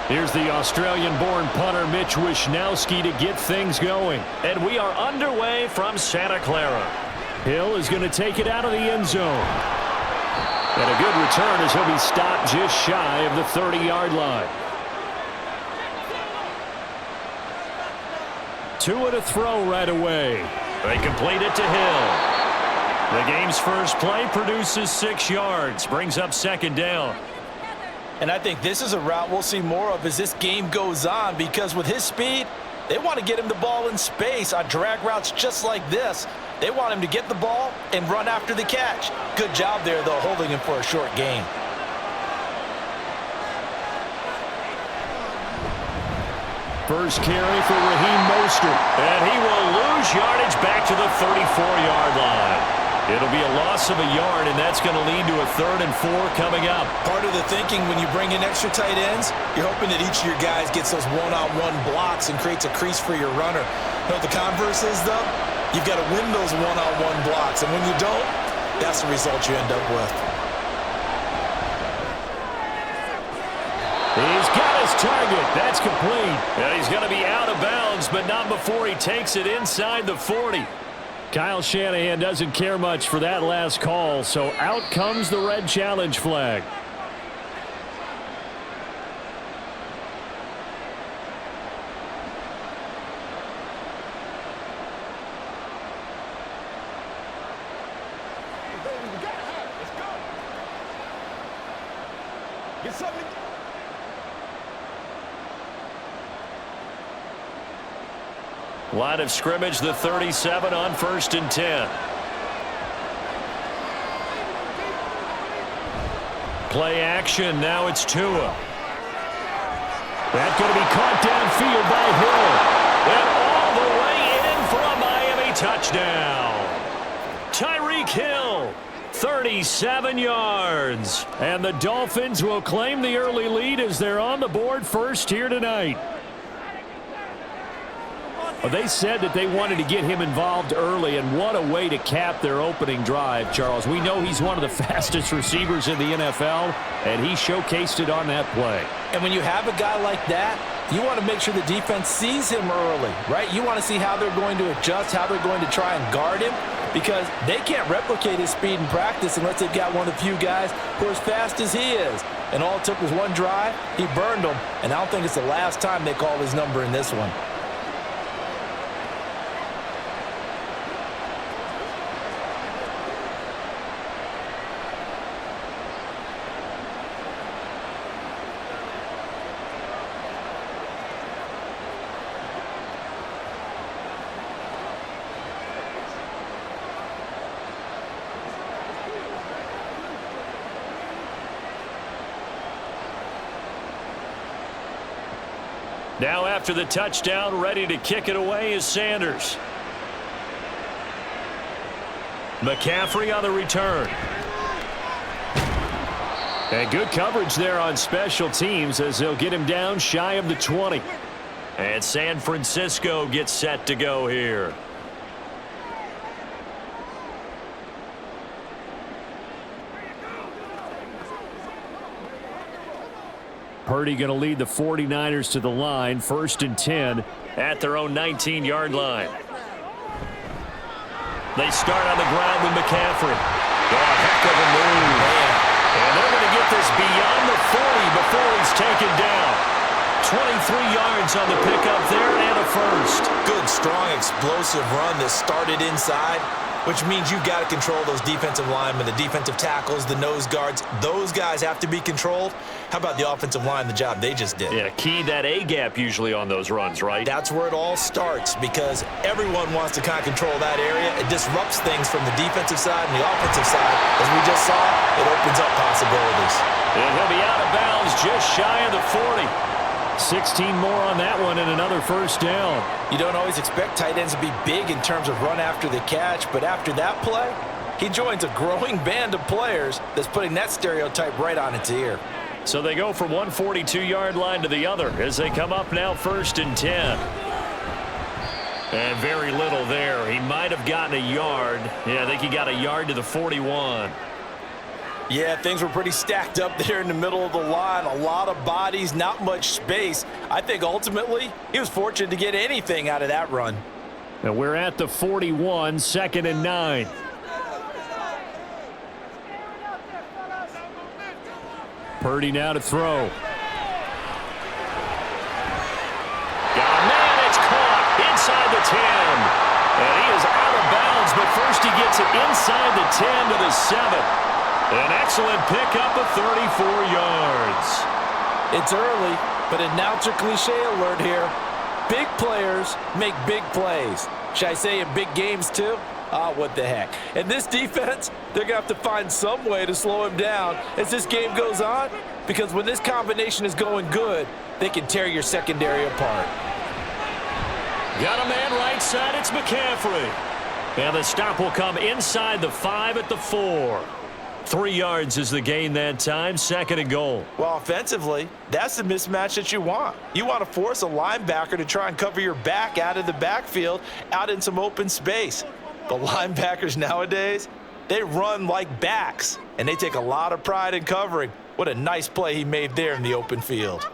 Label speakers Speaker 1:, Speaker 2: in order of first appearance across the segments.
Speaker 1: Here's the Australian-born punter Mitch Wishnowsky to get things going.
Speaker 2: And we are underway from Santa Clara.
Speaker 1: Hill is going to take it out of the end zone. And a good return as he'll be stopped just shy of the 30-yard line. Tua to throw right away.
Speaker 2: They complete it to Hill. The game's first play produces 6 yards, brings up second down.
Speaker 3: And I think this is a route we'll see more of as this game goes on, because with his speed, they want to get him the ball in space on drag routes just like this. They want him to get the ball and run after the catch. Good job there, though, holding him for a short gain.
Speaker 1: First carry for Raheem Mostert.
Speaker 2: And he will lose yardage back to the 34-yard line. It'll be a loss of a yard, and that's going to lead to a 3rd and 4 coming up.
Speaker 3: Part of the thinking when you bring in extra tight ends, you're hoping that each of your guys gets those one-on-one blocks and creates a crease for your runner. You know what the converse is, though? You've got to win those one-on-one blocks, and when you don't, that's the result you end up with.
Speaker 1: He's got his target. That's complete.
Speaker 2: And he's going to be out of bounds, but not before he takes it inside the 40.
Speaker 1: Kyle Shanahan doesn't care much for that last call, so out comes the red challenge flag.
Speaker 2: Line of scrimmage, the 37 on 1st and 10. Play action. Now it's Tua.
Speaker 1: That's going to be caught downfield by Hill.
Speaker 2: And all the way in for a Miami touchdown. Tyreek Hill, 37 yards.
Speaker 1: And the Dolphins will claim the early lead as they're on the board first here tonight. Well, they said that they wanted to get him involved early, and what a way to cap their opening drive, Charles. We know he's one of the fastest receivers in the NFL, and he showcased it on that play.
Speaker 3: And when you have a guy like that, you want to make sure the defense sees him early, right? You want to see how they're going to adjust, how they're going to try and guard him, because they can't replicate his speed in practice unless they've got one of the few guys who are as fast as he is. And all it took was one drive. He burned them, and I don't think it's the last time they call his number in this one.
Speaker 2: Now after the touchdown, ready to kick it away is Sanders. McCaffrey on the return.
Speaker 1: And good coverage there on special teams as they'll get him down shy of the 20.
Speaker 2: And San Francisco gets set to go here.
Speaker 1: Purdy going to lead the 49ers to the line, 1st and 10.
Speaker 2: At their own 19-yard line. They start on the ground with McCaffrey. Oh, heck of a move. And they're going to get this beyond the 40 before he's taken down. 23 yards on the pickup there and a first.
Speaker 3: Good, strong, explosive run that started inside, which means you've got to control those defensive linemen, the defensive tackles, the nose guards. Those guys have to be controlled. How about the offensive line, the job they just did?
Speaker 2: Yeah, key that A-gap usually on those runs, right?
Speaker 3: That's where it all starts, because everyone wants to kind of control that area. It disrupts things from the defensive side and the offensive side. As we just saw, it opens up possibilities.
Speaker 2: And he'll be out of bounds just shy of the 40.
Speaker 1: 16 more on that one and another first down.
Speaker 3: You don't always expect tight ends to be big in terms of run after the catch, but after that play, he joins a growing band of players that's putting that stereotype right on its ear.
Speaker 2: So they go from one 42-yard line to the other as they come up now 1st and 10. And very little there. He might have gotten a yard. Yeah, I think he got a yard to the 41.
Speaker 3: Yeah, things were pretty stacked up there in the middle of the line. A lot of bodies, not much space. I think ultimately he was fortunate to get anything out of that run.
Speaker 1: And we're at the 41, 2nd and 9. Purdy now to throw.
Speaker 2: Got a man, it's caught inside the 10. And he is out of bounds, but first he gets it inside the 10 to the 7. An excellent pickup of 34 yards.
Speaker 3: It's early, but announcer cliche alert here. Big players make big plays. Should I say in big games too? What the heck. And this defense, they're going to have to find some way to slow him down as this game goes on, because when this combination is going good, they can tear your secondary apart.
Speaker 2: Got a man right side, it's McCaffrey.
Speaker 1: And the stop will come inside the 5 at the 4. 3 yards is the gain that time, 2nd and goal.
Speaker 3: Well, offensively, that's the mismatch that you want. You want to force a linebacker to try and cover your back out of the backfield, out in some open space. The linebackers nowadays, they run like backs, and they take a lot of pride in covering. What a nice play he made there in the open field.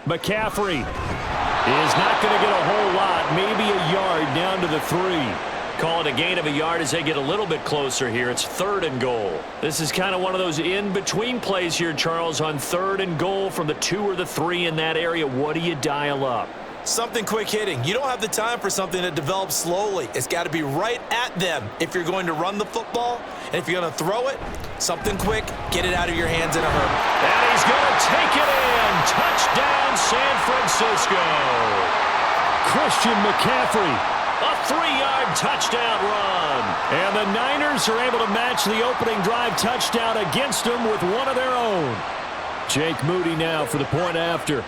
Speaker 1: McCaffrey is not going to get a whole lot, maybe a yard down to the 3. Call it a gain of a yard as they get a little bit closer here. It's 3rd and goal. This is kind of one of those in-between plays here, Charles, on 3rd and goal from the 2 or the 3 in that area. What do you dial up?
Speaker 3: Something quick hitting. You don't have the time for something that develops slowly. It's got to be right at them if you're going to run the football. And if you're going to throw it, something quick, get it out of your hands in a hurry.
Speaker 2: And he's going to take it in. Touchdown, San Francisco.
Speaker 1: Christian McCaffrey.
Speaker 2: A 3-yard touchdown run.
Speaker 1: And the Niners are able to match the opening drive touchdown against them with one of their own. Jake Moody now for the point after.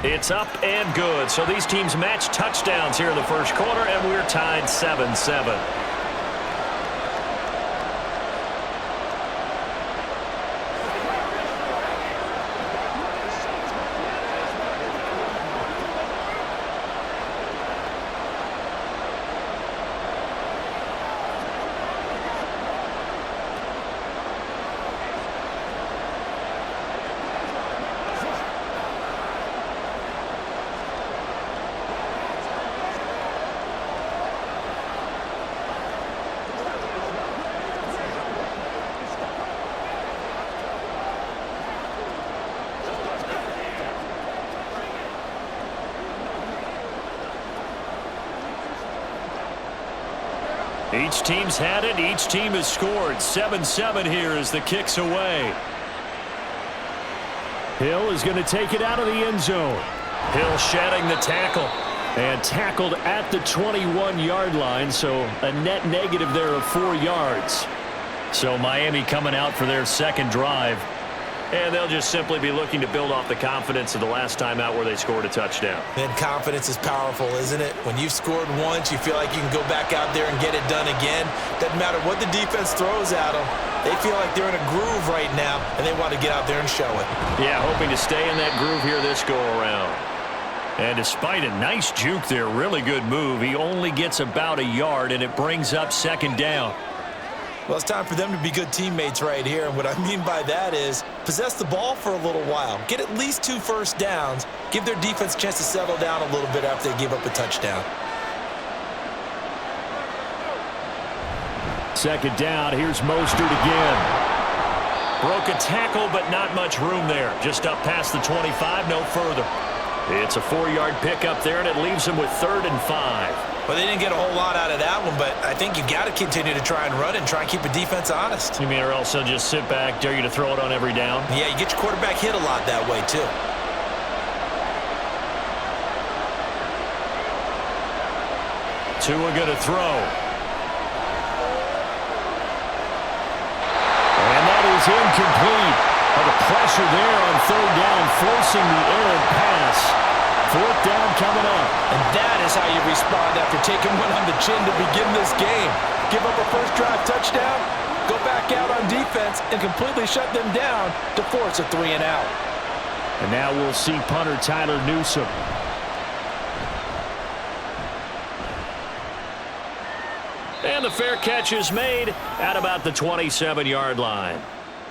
Speaker 2: It's up and good. So these teams match touchdowns here in the first quarter, and we're tied 7-7. Each team's had it. Each team has scored. 7-7 here as the kick's away.
Speaker 1: Hill is going to take it out of the end zone.
Speaker 2: Hill shedding the tackle.
Speaker 1: And tackled at the 21-yard line, so a net negative there of 4 yards.
Speaker 2: So Miami coming out for their second drive. And they'll just simply be looking to build off the confidence of the last time out where they scored a touchdown.
Speaker 3: And confidence is powerful, isn't it? When you've scored once, you feel like you can go back out there and get it done again. Doesn't matter what the defense throws at them. They feel like they're in a groove right now, and they want to get out there and show it.
Speaker 2: Yeah, hoping to stay in that groove here this go-around.
Speaker 1: And despite a nice juke there, really good move, he only gets about a yard, and it brings up 2nd down.
Speaker 3: Well, it's time for them to be good teammates right here. And what I mean by that is possess the ball for a little while. Get at least 2 first downs. Give their defense a chance to settle down a little bit after they give up a touchdown.
Speaker 1: 2nd down. Here's Mostert again.
Speaker 2: Broke a tackle, but not much room there. Just up past the 25, no further.
Speaker 1: It's a 4-yard pickup there, and it leaves him with 3rd and 5.
Speaker 3: Well, they didn't get a whole lot out of that one, but I think you got to continue to try and run and try and keep the defense honest.
Speaker 2: You mean or else they'll just sit back, dare you to throw it on every down?
Speaker 3: Yeah, you get your quarterback hit a lot that way, too.
Speaker 1: Tua going to throw. And that is incomplete. The pressure there on 3rd down, forcing the errant pass. 4th down coming up.
Speaker 3: And that is how you respond after taking one on the chin to begin this game. Give up a first drive touchdown, go back out on defense, and completely shut them down to force a 3 and out.
Speaker 1: And now we'll see punter Tyler Newsome. And the fair catch is made at about the 27-yard line.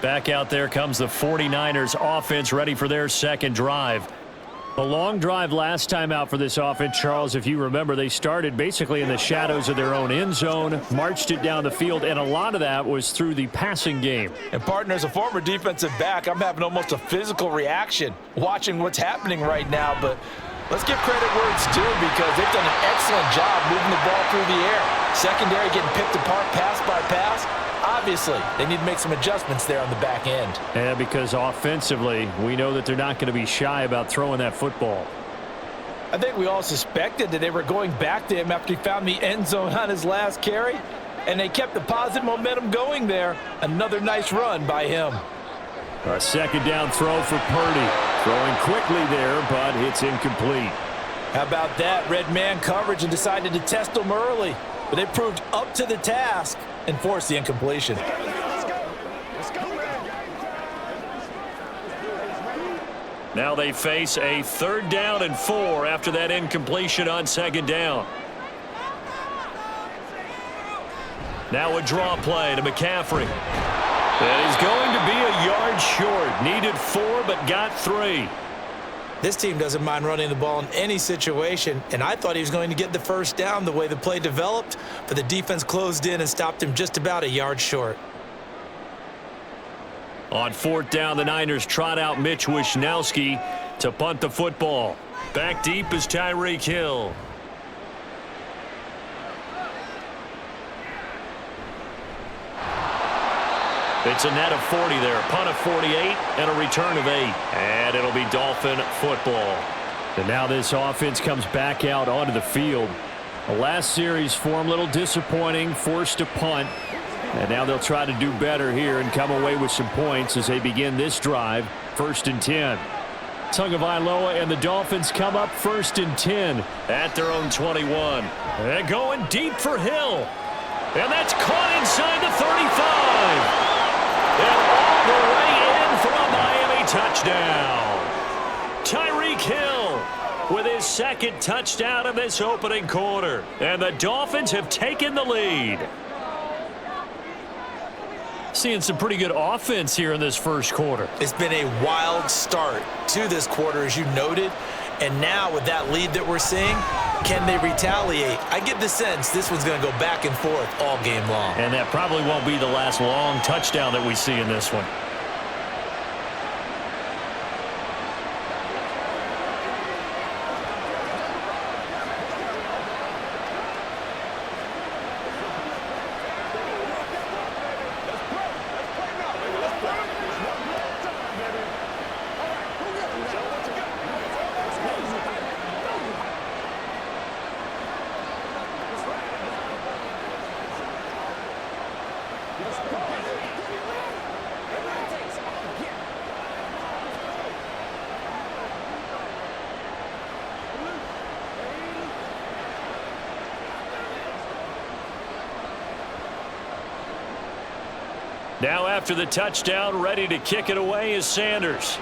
Speaker 1: Back out there comes the 49ers offense ready for their second drive. A long drive last time out for this offense, Charles. If you remember, they started basically in the shadows of their own end zone, marched it down the field, and a lot of that was through the passing game.
Speaker 3: And, partner, as a former defensive back, I'm having almost a physical reaction watching what's happening right now. But let's give credit where it's due because they've done an excellent job moving the ball through the air. Secondary getting picked apart pass by pass. Obviously, they need to make some adjustments there on the back end.
Speaker 1: Yeah, because offensively, we know that they're not going to be shy about throwing that football.
Speaker 3: I think we all suspected that they were going back to him after he found the end zone on his last carry, and they kept the positive momentum going there. Another nice run by him.
Speaker 1: A second down throw for Purdy. Throwing quickly there, but it's incomplete.
Speaker 3: How about that? Red man coverage and decided to test them early, but they proved up to the task and forced the incompletion.
Speaker 1: Now they face a 3rd down and 4 after that incompletion on 2nd down. Now a draw play to McCaffrey. That is going to be a yard short. Needed 4 but got 3.
Speaker 3: This team doesn't mind running the ball in any situation, and I thought he was going to get the first down the way the play developed, but the defense closed in and stopped him just about a yard short.
Speaker 1: On 4th down, the Niners trot out Mitch Wishnowski to punt the football. Back deep is Tyreek Hill. It's a net of 40 there. Punt of 48 and a return of 8. And it'll be Dolphin football. And now this offense comes back out onto the field. The last series for them, a little disappointing, forced to punt. And now they'll try to do better here and come away with some points as they begin this drive. 1st and 10. Tagovailoa and the Dolphins come up 1st and 10 at their own 21. They're going deep for Hill. And that's caught inside the 35. And all the way in for a Miami touchdown. Tyreek Hill with his 2nd touchdown of this opening quarter. And the Dolphins have taken the lead. Seeing some pretty good offense here in this first quarter.
Speaker 3: It's been a wild start to this quarter, as you noted. And now with that lead that we're seeing, can they retaliate? I get the sense this one's going to go back and forth all game long.
Speaker 1: And that probably won't be the last long touchdown that we see in this one. Now after the touchdown, ready to kick it away is Sanders.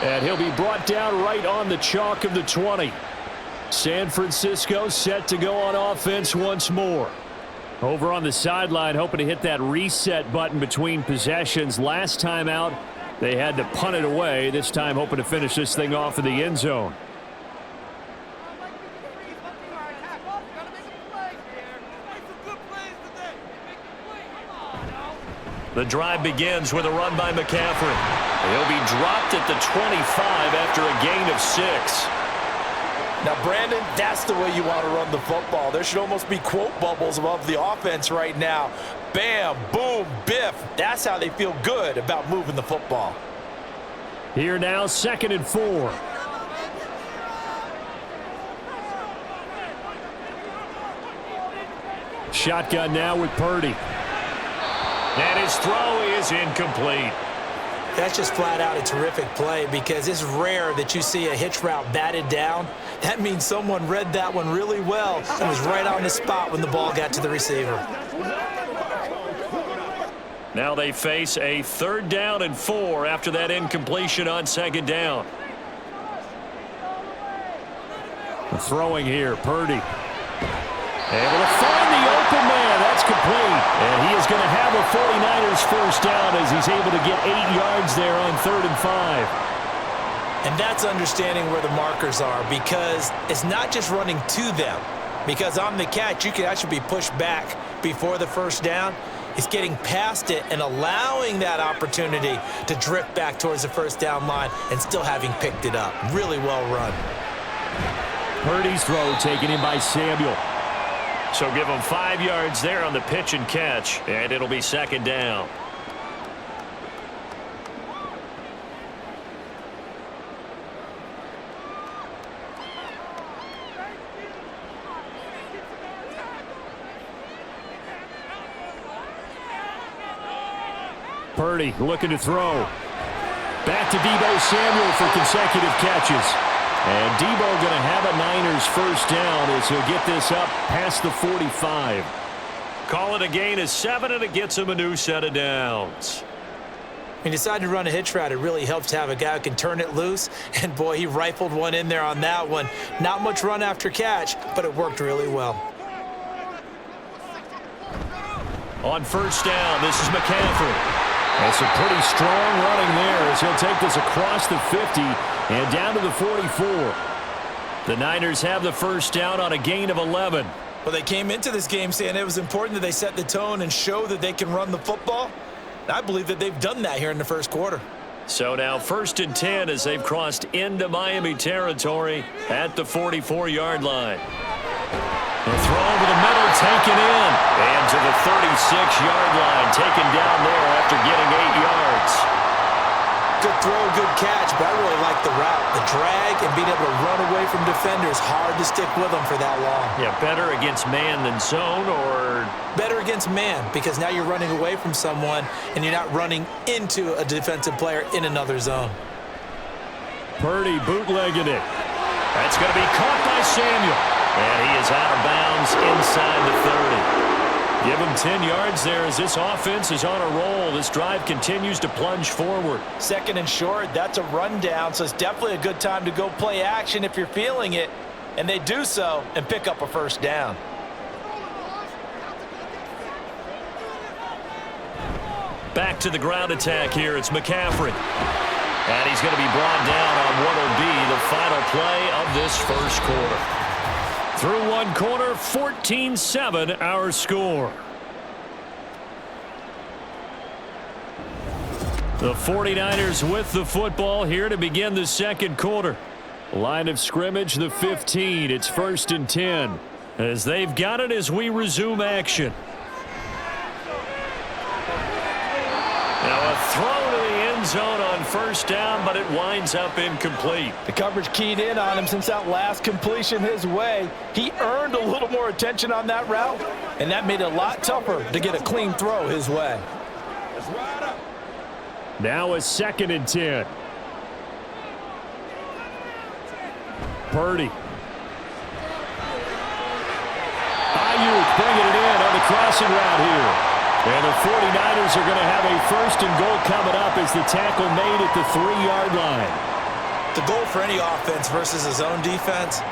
Speaker 1: And he'll be brought down right on the chalk of the 20. San Francisco set to go on offense once more. Over on the sideline, hoping to hit that reset button between possessions. Last time out, they had to punt it away. This time hoping to finish this thing off in the end zone. The drive begins with a run by McCaffrey. He'll be dropped at the 25 after a gain of 6.
Speaker 3: Now, Brandon, that's the way you want to run the football. There should almost be quote bubbles above the offense right now. Bam, boom, biff. That's how they feel good about moving the football.
Speaker 1: Here now, 2nd and 4. Shotgun now with Purdy. And his throw is incomplete.
Speaker 3: That's just flat out a terrific play because it's rare that you see a hitch route batted down. That means someone read that one really well and was right on the spot when the ball got to the receiver.
Speaker 1: Now they face a 3rd down and 4 after that incompletion on 2nd down. Throwing here, Purdy. Able to find the open man. That's complete. And he is going to have a 49ers first down as he's able to get 8 yards there on 3rd and 5.
Speaker 3: And that's understanding where the markers are, because it's not just running to them. Because on the catch, you can actually be pushed back before the first down. It's getting past it and allowing that opportunity to drift back towards the first down line and still having picked it up. Really well run.
Speaker 1: Purdy's throw taken in by Samuel. So give him 5 yards there on the pitch and catch, and it'll be 2nd down. Purdy looking to throw. Back to Deebo Samuel for consecutive catches. And Deebo going to have a Niners first down as he'll get this up past the 45. Call it a gain of 7, and it gets him a new set of downs.
Speaker 3: When you decide to run a hitch route, it really helps to have a guy who can turn it loose. And, boy, he rifled one in there on that one. Not much run after catch, but it worked really well.
Speaker 1: On first down, this is McCaffrey. That's a pretty strong running there as he'll take this across the 50 and down to the 44. The Niners have the first down on a gain of 11.
Speaker 3: Well, they came into this game saying it was important that they set the tone and show that they can run the football. I believe that they've done that here in the first quarter.
Speaker 1: So now 1st and 10 as they've crossed into Miami territory at the 44-yard line. The throw over the middle, taken in. And to the 36-yard line, taken down there after getting 8 yards.
Speaker 3: Good throw, good catch, but I really like the route. The drag and being able to run away from defenders, hard to stick with them for that long.
Speaker 1: Yeah, better against man than zone, or?
Speaker 3: Better against man, because now you're running away from someone and you're not running into a defensive player in another zone.
Speaker 1: Purdy bootlegging it. That's going to be caught by Samuel. And he is out of bounds inside the 30. Give him 10 yards there as this offense is on a roll. This drive continues to plunge forward.
Speaker 3: 2nd and short, that's a rundown, so it's definitely a good time to go play action if you're feeling it. And they do so and pick up a first down.
Speaker 1: Back to the ground attack here. It's McCaffrey. And he's going to be brought down on what will be the final play of this first quarter. Through one quarter, 14-7 our score. The 49ers with the football here to begin the second quarter. Line of scrimmage, the 15. It's 1st and 10. As they've got it as we resume action. Now a throw to the end zone on first down, but it winds up incomplete.
Speaker 3: The coverage keyed in on him since that last completion his way. He earned a little more attention on that route, and that made it a lot tougher to get a clean throw his way.
Speaker 1: Now a 2nd and 10. Purdy. Ayuk bringing it in on the crossing route here. And the 49ers are going to have a 1st and goal coming up as the tackle made at the 3-yard line.
Speaker 3: The goal for any offense versus a zone defense,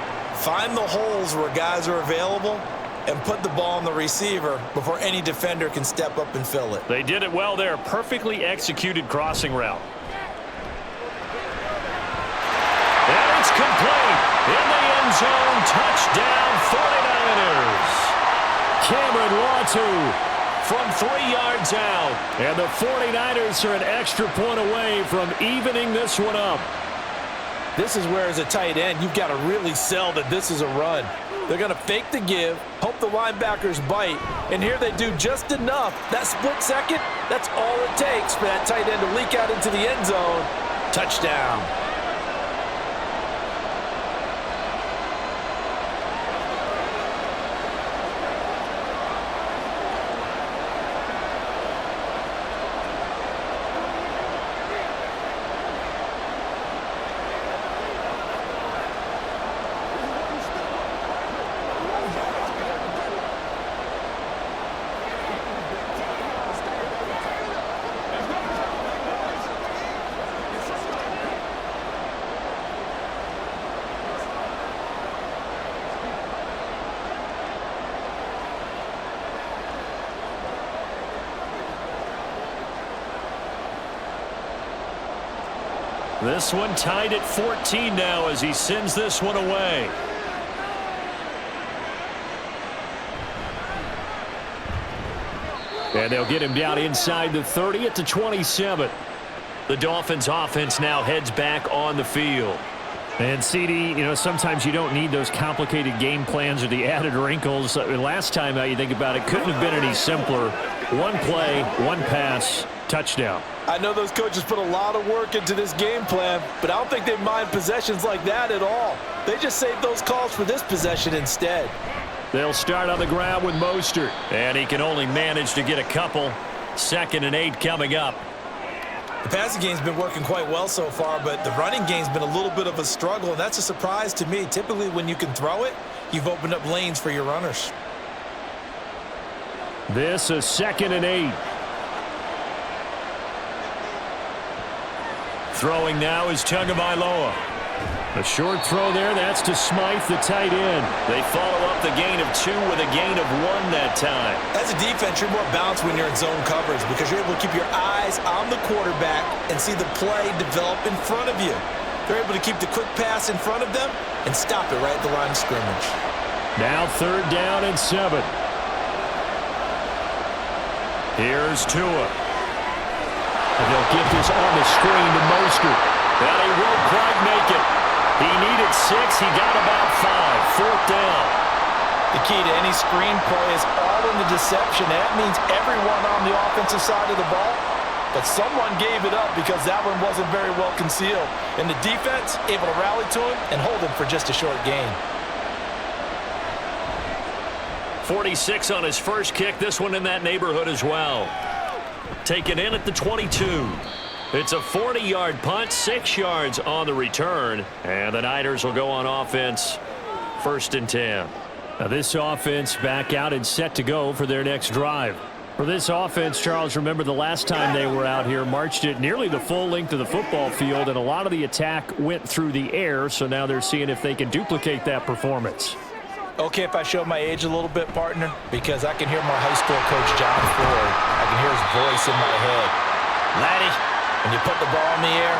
Speaker 3: find the holes where guys are available and put the ball on the receiver before any defender can step up and fill it.
Speaker 1: They did it well there. Perfectly executed crossing route. And it's complete. In the end zone, touchdown 49ers. Cameron Latu from 3 yards out. And the 49ers are an extra point away from evening this one up.
Speaker 3: This is where, as a tight end, you've got to really sell that this is a run. They're going to fake the give, hope the linebackers bite, and here they do just enough. That split second, that's all it takes for that tight end to leak out into the end zone. Touchdown.
Speaker 1: This one tied at 14 now as he sends this one away. And they'll get him down inside the 30 at the 27. The Dolphins offense now heads back on the field.
Speaker 2: And CD, you know, sometimes you don't need those complicated game plans or the added wrinkles. Last time you think about it, couldn't have been any simpler. One play, one pass, touchdown.
Speaker 3: I know those coaches put a lot of work into this game plan, but I don't think they mind possessions like that at all. They just save those calls for this possession instead.
Speaker 1: They'll start on the ground with Mostert, and he can only manage to get a couple. 2nd and 8 coming up.
Speaker 3: The passing game's been working quite well so far, but the running game's been a little bit of a struggle, and that's a surprise to me. Typically, when you can throw it, you've opened up lanes for your runners.
Speaker 2: This is 2nd and 8.
Speaker 1: Throwing now is Tagovailoa.
Speaker 2: A short throw there. That's to Smythe, the tight end.
Speaker 1: They follow up the gain of 2 with a gain of 1 that time.
Speaker 3: As a defense, you're more balanced when you're in zone coverage because you're able to keep your eyes on the quarterback and see the play develop in front of you. They're able to keep the quick pass in front of them and stop it right at the line of scrimmage.
Speaker 2: Now 3rd down and 7.
Speaker 1: Here's Tua.
Speaker 2: And they'll get this on the screen to Mostert.
Speaker 1: And he won't quite make it. He needed 6. He got about 5. 4th down.
Speaker 3: The key to any screen play is all in the deception. That means everyone on the offensive side of the ball. But someone gave it up because that one wasn't very well concealed. And the defense able to rally to him and hold him for just a short gain.
Speaker 1: 46 on his first kick. This one in that neighborhood as well. Taken in at the 22. It's a 40-yard punt, 6 yards on the return. And the Niners will go on offense, 1st and 10.
Speaker 2: Now this offense back out and set to go for their next drive. For this offense, Charles, remember the last time they were out here, marched it nearly the full length of the football field, and a lot of the attack went through the air, so now they're seeing if they can duplicate that performance.
Speaker 3: Okay, if I show my age a little bit, partner, because I can hear my high school coach, John Ford. I can hear his voice in my head. Laddie, when you put the ball in the air,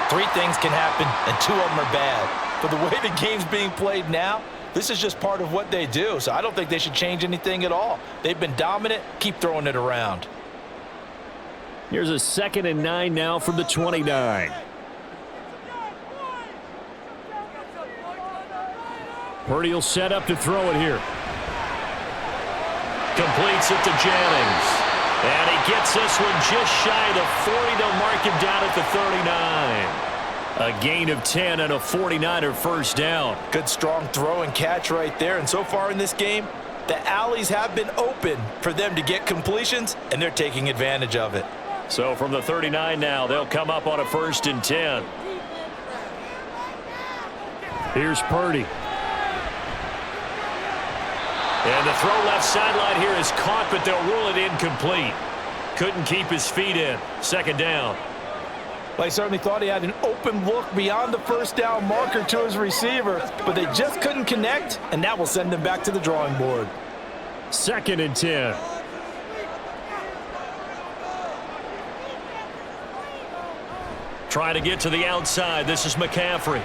Speaker 3: 3 things can happen, and 2 of them are bad. But the way the game's being played now, this is just part of what they do, so I don't think they should change anything at all. They've been dominant. Keep throwing it around.
Speaker 2: Here's a 2nd and 9 now from the 29. Purdy will set up to throw it here.
Speaker 1: Completes it to Jennings. And he gets this one just shy of the 40. They'll mark him down at the 39. A gain of 10 and a 49er first down.
Speaker 3: Good strong throw and catch right there. And so far in this game, the alleys have been open for them to get completions, and they're taking advantage of it.
Speaker 1: So from the 39 now, they'll come up on a 1st and 10.
Speaker 2: Here's Purdy.
Speaker 1: And the throw left sideline here is caught, but they'll rule it incomplete. Couldn't keep his feet in. 2nd down.
Speaker 3: Well, he certainly thought he had an open look beyond the 1st down marker to his receiver, but they just couldn't connect, and that will send them back to the drawing board.
Speaker 2: 2nd and 10.
Speaker 1: Trying to get to the outside. This is McCaffrey.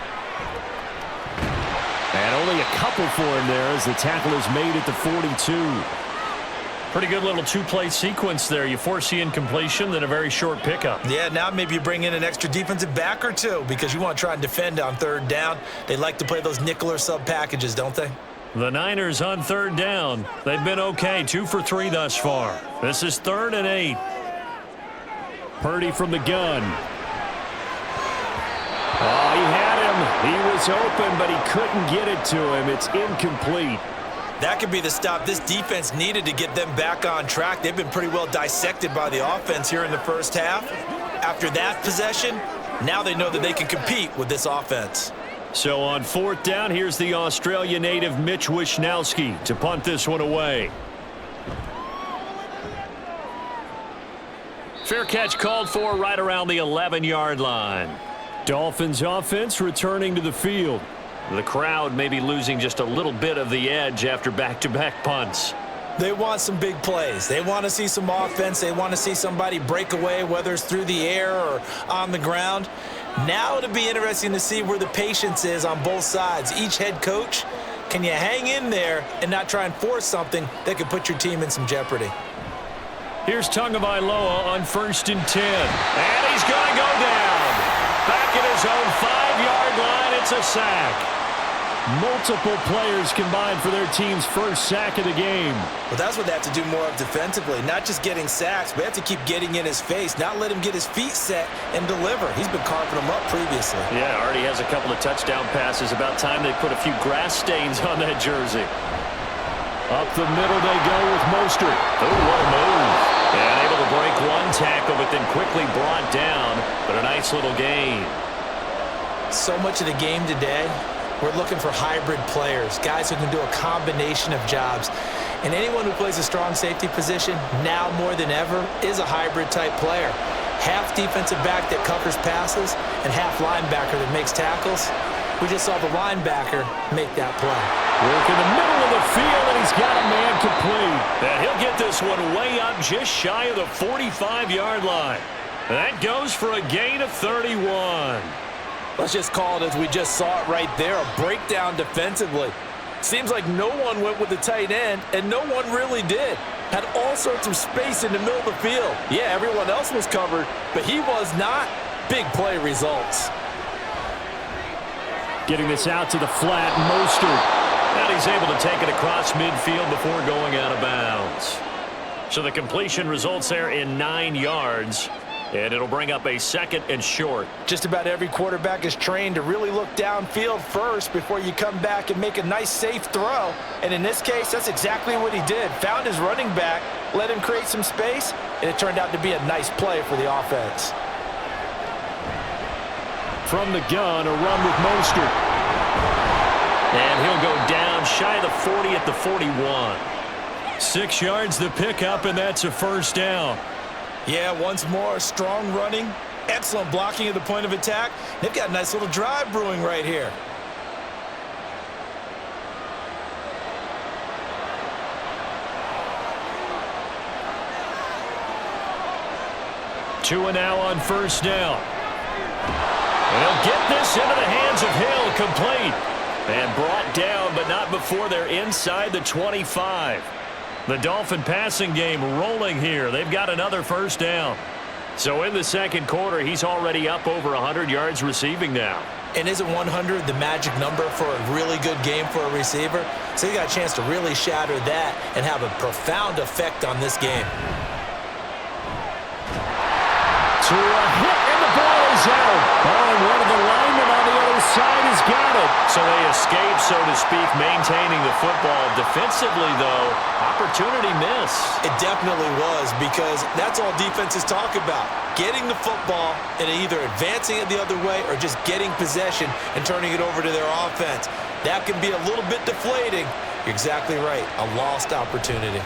Speaker 2: And only a couple for him there as the tackle is made at the 42.
Speaker 1: Pretty good little 2-play sequence there. You force the incompletion, then a very short pickup.
Speaker 3: Yeah, now maybe you bring in an extra defensive back or 2 because you want to try and defend on 3rd down. They like to play those nickel or sub packages, don't they?
Speaker 1: The Niners on 3rd down. They've been okay, 2 for 3 thus far. This is 3rd and 8.
Speaker 2: Purdy from the gun. Oh, he had him. He was open, but he couldn't get it to him. It's incomplete.
Speaker 3: That could be the stop this defense needed to get them back on track. They've been pretty well dissected by the offense here in the first half. After that possession, now they know that they can compete with this offense.
Speaker 1: So on 4th down, here's the Australia native Mitch Wishnowsky to punt this one away. Fair catch called for right around the 11-yard line.
Speaker 2: Dolphins offense returning to the field.
Speaker 1: The crowd may be losing just a little bit of the edge after back-to-back punts.
Speaker 3: They want some big plays. They want to see some offense. They want to see somebody break away, whether it's through the air or on the ground. Now it'll be interesting to see where the patience is on both sides. Each head coach, can you hang in there and not try and force something that could put your team in some jeopardy?
Speaker 1: Here's Tagovailoa on 1st and 10. And he's going to go down. Back at his own 5-yard line, it's a sack. Multiple players combined for their team's first sack of the game.
Speaker 3: Well, that's what they have to do more of defensively. Not just getting sacks, but they have to keep getting in his face, not let him get his feet set and deliver. He's been carving them up previously.
Speaker 1: Yeah, already has a couple of touchdown passes. About time they put a few grass stains on that jersey. Up the middle they go with Mostert. Oh, what a move. And able to break one tackle, but then quickly brought down. But a nice little gain.
Speaker 3: So much of the game today, we're looking for hybrid players, guys who can do a combination of jobs. And anyone who plays a strong safety position, now more than ever, is a hybrid-type player. Half defensive back that covers passes and half linebacker that makes tackles. We just saw the linebacker make that play.
Speaker 1: Work in the middle of the field, and he's got a man complete. And he'll get this one way up just shy of the 45-yard line. And that goes for a gain of 31.
Speaker 3: Let's just call it as we just saw it right there, a breakdown defensively. Seems like no one went with the tight end, and no one really did. Had all sorts of space in the middle of the field. Yeah, everyone else was covered, but he was not. Big play results.
Speaker 1: Getting this out to the flat, Mostert. And he's able to take it across midfield before going out of bounds. So the completion results there in 9 yards. And it'll bring up a 2nd and short.
Speaker 3: Just about every quarterback is trained to really look downfield first before you come back and make a nice, safe throw. And in this case, that's exactly what he did. Found his running back, let him create some space, and it turned out to be a nice play for the offense.
Speaker 1: From the gun, a run with Mostert. And he'll go down shy of the 40 at the 41. 6 yards the pickup, and that's a first down.
Speaker 3: Yeah, once more, strong running, excellent blocking at the point of attack. They've got a nice little drive brewing right here.
Speaker 1: Two and now on first down. They'll get this into the hands of Hill, complete. And brought down, but not before they're inside the 25. The Dolphin passing game rolling here. They've got another first down. So in the second quarter, he's already up over 100 yards receiving now.
Speaker 3: And isn't 100 the magic number for a really good game for a receiver? So you got a chance to really shatter that and have a profound effect on this game.
Speaker 1: To a hit, and the ball is out. Oh, and one of the linemen on the other side has got it. So they escape, so to speak, maintaining the football. Defensively, though, opportunity miss.
Speaker 3: It definitely was, because that's all defenses talk about. Getting the football and either advancing it the other way or just getting possession and turning it over to their offense. That can be a little bit deflating. You're exactly right. A lost opportunity.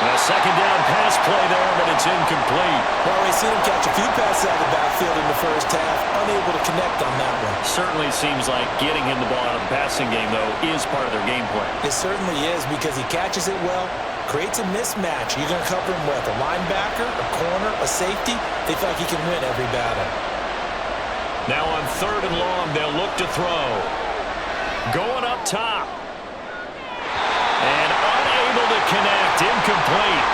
Speaker 1: A second down pass play there, but it's incomplete.
Speaker 3: Well, we've seen him catch a few passes out of the backfield in the first half, unable to connect on that one.
Speaker 1: Certainly seems like getting him the ball out of the passing game, though, is part of their game plan.
Speaker 3: It certainly is, because he catches it well, creates a mismatch. You're going to cover him with a linebacker, a corner, a safety. They feel like he can win every battle.
Speaker 1: Now on 3rd and long, they'll look to throw. Going up top. And unable to connect, incomplete.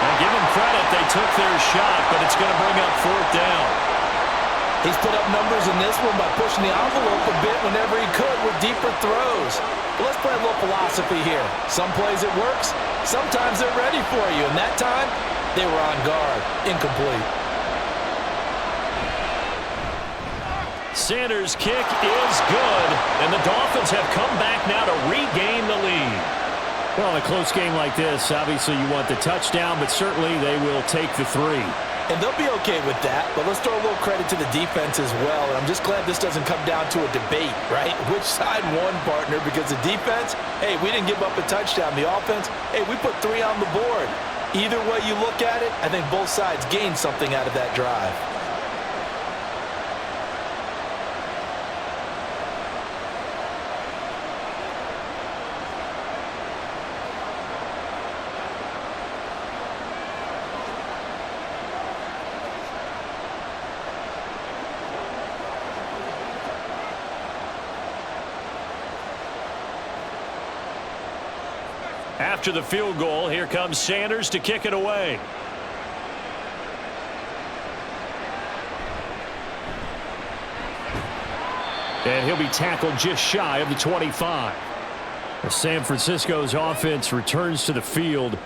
Speaker 1: Now give them credit, they took their shot, but it's going to bring up 4th down.
Speaker 3: He's put up numbers in this one by pushing the envelope a bit whenever he could with deeper throws. But let's play a little philosophy here. Some plays it works, sometimes they're ready for you, and that time, they were on guard. Incomplete.
Speaker 1: Sanders' kick is good, and the Dolphins have come back now to regain the lead. Well, in a close game like this, obviously you want the touchdown, but certainly they will take the 3.
Speaker 3: And they'll be okay with that, but let's throw a little credit to the defense as well. And I'm just glad this doesn't come down to a debate, right? Which side won, partner? Because the defense, hey, we didn't give up a touchdown. The offense, hey, we put 3 on the board. Either way you look at it, I think both sides gained something out of that drive.
Speaker 1: After the field goal, here comes Sanders to kick it away. And he'll be tackled just shy of the 25. San Francisco's offense returns to the field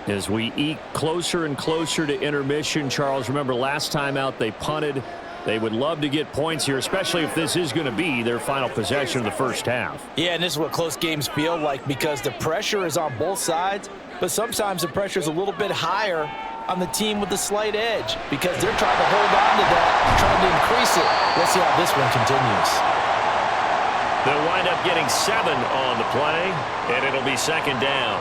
Speaker 1: as we eke closer and closer to intermission. Charles, remember last time out they punted. They would love to get points here, especially if this is going to be their final possession of the first half.
Speaker 3: Yeah, and this is what close games feel like because the pressure is on both sides, but sometimes the pressure is a little bit higher on the team with the slight edge because they're trying to hold on to that, trying to increase it. Let's see how this one continues.
Speaker 1: They'll wind up getting 7 on the play, and it'll be second down.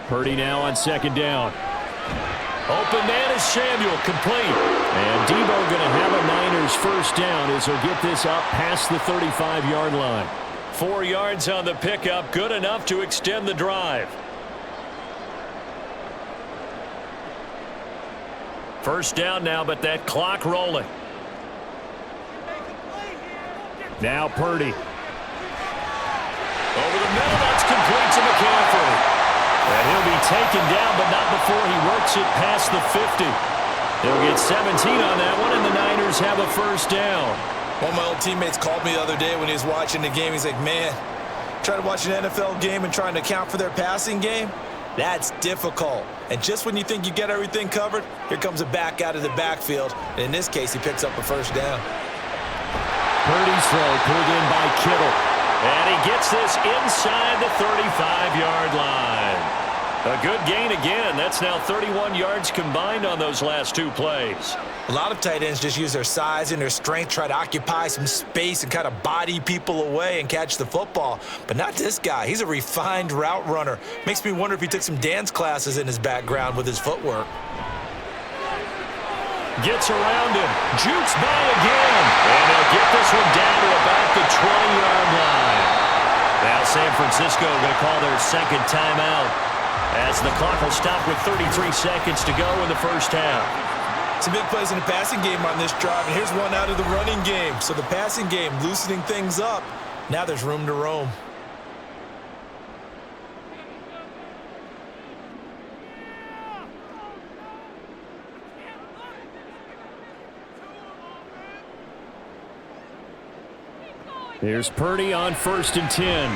Speaker 1: Purdy now on second down. Open man is Samuel, complete. And Debo going to have a Niners first down as he'll get this up past the 35-yard line. 4 yards on the pickup, good enough to extend the drive. First down now, but that clock rolling. Now Purdy. Over the middle, that's complete to McCaffrey. And he'll be taken down, but not before he works it past the 50. He'll get 17 on that one, and the Niners have a first down.
Speaker 3: One of my old teammates called me the other day when he was watching the game. He's like, man, trying to watch an NFL game and trying to account for their passing game, that's difficult. And just when you think you get everything covered, here comes a back out of the backfield. And in this case, he picks up a first down.
Speaker 1: Purdy's throw pulled in by Kittle. And he gets this inside the 35-yard line. A good gain again. That's now 31 yards combined on those last 2 plays.
Speaker 3: A lot of tight ends just use their size and their strength, try to occupy some space and kind of body people away and catch the football. But not this guy. He's a refined route runner. Makes me wonder if he took some dance classes in his background with his footwork.
Speaker 1: Gets around him. Jukes by again. And they'll get this one down to about the 20-yard line. Now San Francisco going to call their second timeout as the clock will stop with 33 seconds to go in the first half.
Speaker 3: Some big plays in the passing game on this drive, and here's one out of the running game. So the passing game loosening things up. Now there's room to roam.
Speaker 1: Here's Purdy on 1st and 10.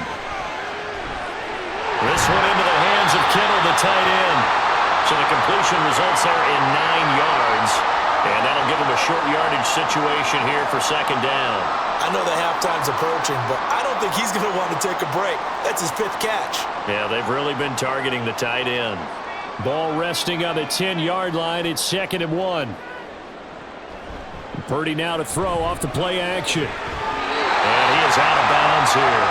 Speaker 1: This one into the hands of Kittle, the tight end. So the completion results there in 9 yards. And that'll give him a short yardage situation here for second down.
Speaker 3: I know the halftime's approaching, but I don't think he's going to want to take a break. That's his 5th catch.
Speaker 1: Yeah, they've really been targeting the tight end. Ball resting on the 10-yard line. It's 2nd and 1. Purdy now to throw off the play action. And he is out of bounds here.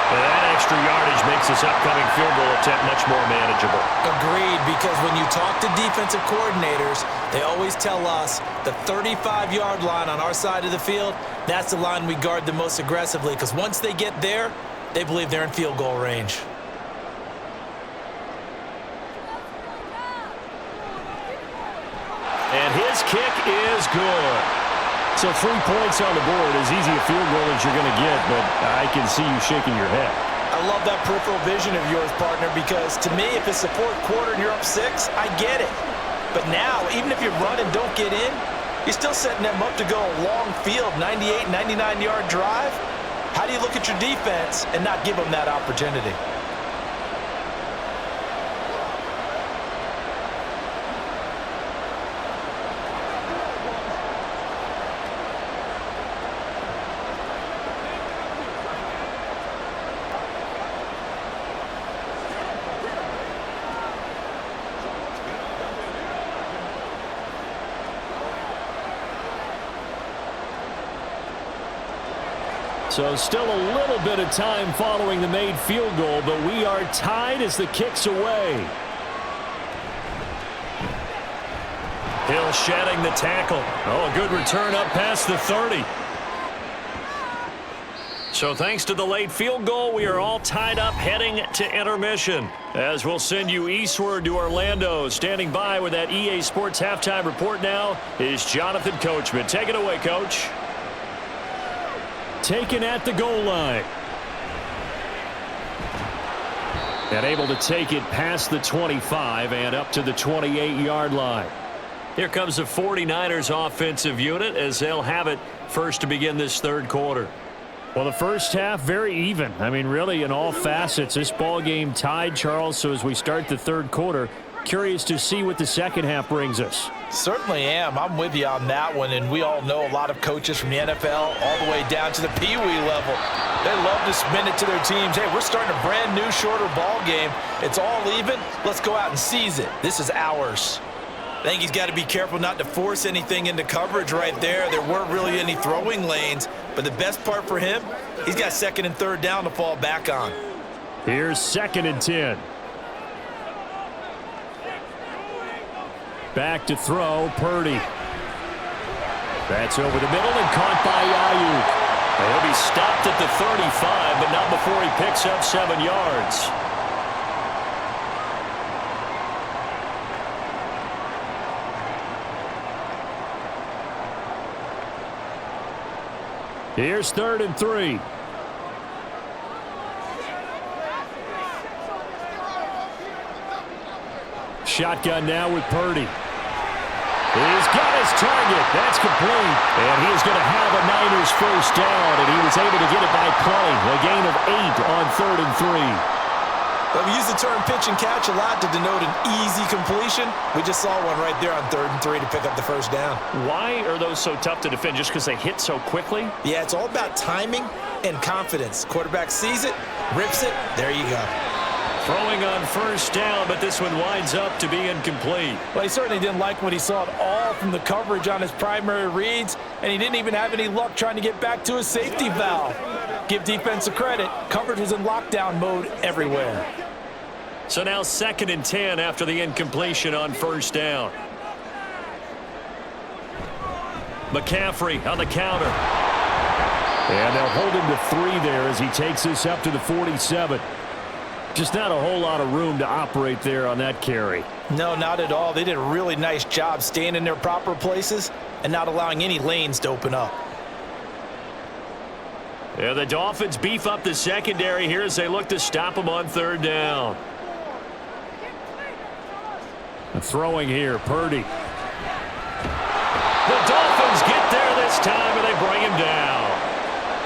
Speaker 1: And that extra yardage makes this upcoming field goal attempt much more manageable.
Speaker 3: Agreed, because when you talk to defensive coordinators, they always tell us the 35-yard line on our side of the field, that's the line we guard the most aggressively, because once they get there, they believe they're in field goal range.
Speaker 1: And his kick is good. So 3 points on the board, as easy a field goal as you're going to get, but I can see you shaking your head.
Speaker 3: I love that peripheral vision of yours, partner, because to me, if it's the 4th quarter and you're up 6, I get it. But now, even if you run and don't get in, you're still setting them up to go a long field, 98, 99-yard drive. How do you look at your defense and not give them that opportunity?
Speaker 1: So still a little bit of time following the made field goal, but we are tied as the kick's away. Hill shedding the tackle. Oh, a good return up past the 30. So thanks to the late field goal, we are all tied up heading to intermission. As we'll send you eastward to Orlando. Standing by with that EA Sports halftime report now is Jonathan Coachman. Take it away, Coach.
Speaker 2: Taken at the goal line. And able to take it past the 25 and up to the 28-yard line.
Speaker 1: Here comes the 49ers offensive unit as they'll have it first to begin this third quarter.
Speaker 2: Well, the first half, very even. I mean, really, in all facets, this ball game tied, Charles. So as we start the third quarter, curious to see what the second half brings us.
Speaker 3: Certainly am. I'm with you on that one, and we all know a lot of coaches from the NFL all the way down to the Pee Wee level. They love to spin it to their teams. Hey, we're starting a brand new, shorter ball game. It's all even. Let's go out and seize it. This is ours. I think he's got to be careful not to force anything into coverage right there. There weren't really any throwing lanes, but the best part for him, he's got second and third down to fall back on.
Speaker 2: Here's 2nd and 10. Back to throw, Purdy. That's over the middle and caught by Ayuk.
Speaker 1: He'll be stopped at the 35, but not before he picks up 7 yards.
Speaker 2: Here's 3rd and 3. Shotgun now with Purdy. He's got his target. That's complete. And he is going to have a Niners first down, and he was able to get it by play. A gain of 8 on 3rd and 3.
Speaker 3: Well, we use the term pitch and catch a lot to denote an easy completion. We just saw one right there on 3rd and 3 to pick up the first down.
Speaker 1: Why are those so tough to defend? Just because they hit so quickly?
Speaker 3: Yeah, it's all about timing and confidence. Quarterback sees it, rips it, there you go.
Speaker 1: Throwing on first down, but this one winds up to be incomplete.
Speaker 3: Well, he certainly didn't like what he saw at all from the coverage on his primary reads, and he didn't even have any luck trying to get back to his safety valve. Give defense a credit. Coverage was in lockdown mode everywhere.
Speaker 1: So now 2nd and 10 after the incompletion on first down. McCaffrey on the counter.
Speaker 2: And they'll hold him to 3 there as he takes this up to the 47. Just not a whole lot of room to operate there on that carry.
Speaker 3: No, not at all. They did a really nice job staying in their proper places and not allowing any lanes to open up.
Speaker 1: Yeah, the Dolphins beef up the secondary here as they look to stop him on 3rd down.
Speaker 2: Throwing here, Purdy.
Speaker 1: The Dolphins get there this time, and they bring him down.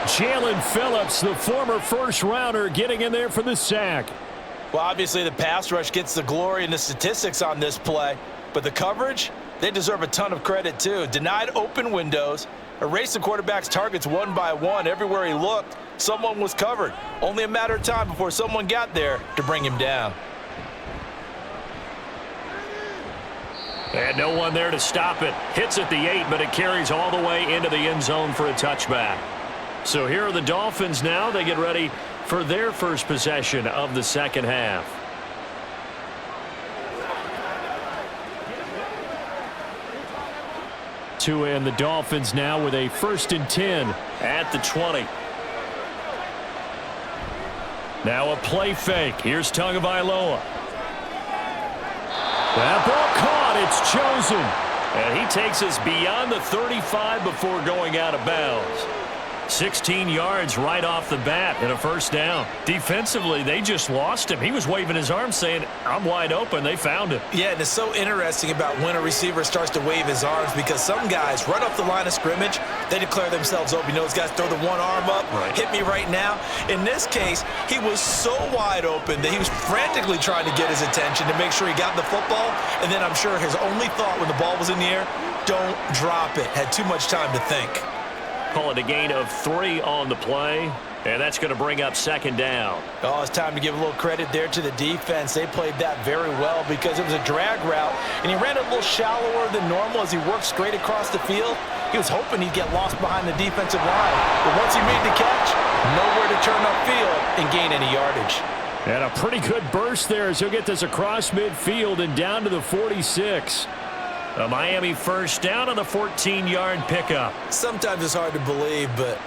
Speaker 2: Jalen Phillips, the former first-rounder, getting in there for the sack.
Speaker 3: Well, obviously the pass rush gets the glory and the statistics on this play, but the coverage, they deserve a ton of credit too. Denied open windows, erased the quarterback's targets one by one. Everywhere he looked, someone was covered. Only a matter of time before someone got there to bring him down.
Speaker 1: And no one there to stop it. Hits at the 8, but it carries all the way into the end zone for a touchback. So here are the Dolphins now. They get ready for their first possession of the second half.
Speaker 2: Tua and the Dolphins now with a 1st and 10
Speaker 1: at the 20.
Speaker 2: Now a play fake. Here's Tagovailoa. That ball caught. It's chosen.
Speaker 1: And he takes us beyond the 35 before going out of bounds. 16 yards right off the bat and a first down. Defensively, they just lost him. He was waving his arms saying, I'm wide open. They found him.
Speaker 3: Yeah, and it's so interesting about when a receiver starts to wave his arms because some guys, right off the line of scrimmage, they declare themselves open. You know, those guys throw the one arm up, hit me right now. In this case, he was so wide open that he was frantically trying to get his attention to make sure he got the football. And then I'm sure his only thought when the ball was in the air, don't drop it. Had too much time to think.
Speaker 1: Call it a gain of 3 on the play, and that's going to bring up second down.
Speaker 3: Oh, it's time to give a little credit there to the defense. They played that very well because it was a drag route, and he ran a little shallower than normal as he worked straight across the field. He was hoping he'd get lost behind the defensive line, but once he made the catch, nowhere to turn upfield and gain any yardage.
Speaker 2: And a pretty good burst there as he'll get this across midfield and down to the 46.
Speaker 1: A Miami first down on the 14-yard pickup.
Speaker 3: Sometimes it's hard to believe, but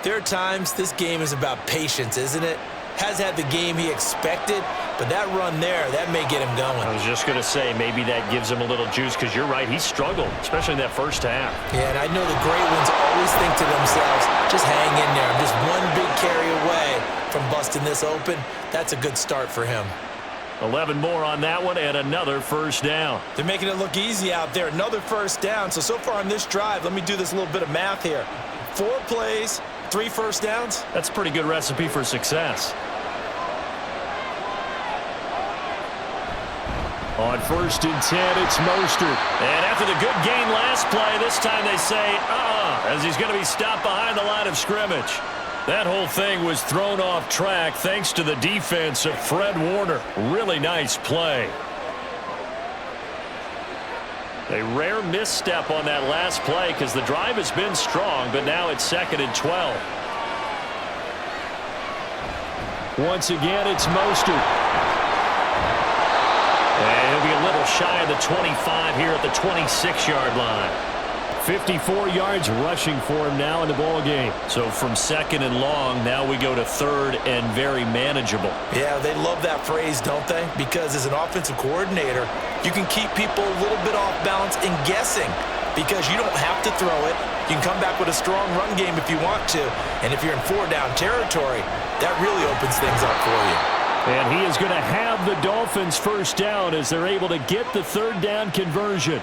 Speaker 3: there are times this game is about patience, isn't it? Has had the game he expected, but that run there, that may get him going.
Speaker 1: I was just going to say, maybe that gives him a little juice, because you're right, he struggled, especially in that first half.
Speaker 3: Yeah, and I know the great ones always think to themselves, just hang in there. I'm just one big carry away from busting this open. That's a good start for him.
Speaker 1: 11 more on that one, and another first down.
Speaker 3: They're making it look easy out there. Another first down. So far on this drive, let me do this little bit of math here. 4 plays, 3 first downs.
Speaker 1: That's a pretty good recipe for success. On 1st and 10, it's Mostert. And after the good gain last play, this time they say, as he's going to be stopped behind the line of scrimmage. That whole thing was thrown off track thanks to the defense of Fred Warner. Really nice play. A rare misstep on that last play because the drive has been strong, but now it's 2nd and 12. Once again, it's Mostert. And he'll be a little shy of the 25 here at the 26-yard line. 54 yards rushing for him now in the ball game. So from 2nd and long, now we go to 3rd and very manageable.
Speaker 3: Yeah, they love that phrase, don't they? Because as an offensive coordinator, you can keep people a little bit off balance and guessing because you don't have to throw it. You can come back with a strong run game if you want to. And if you're in 4-down territory, that really opens things up for you.
Speaker 1: And he is going to have the Dolphins first down as they're able to get the 3rd down conversion.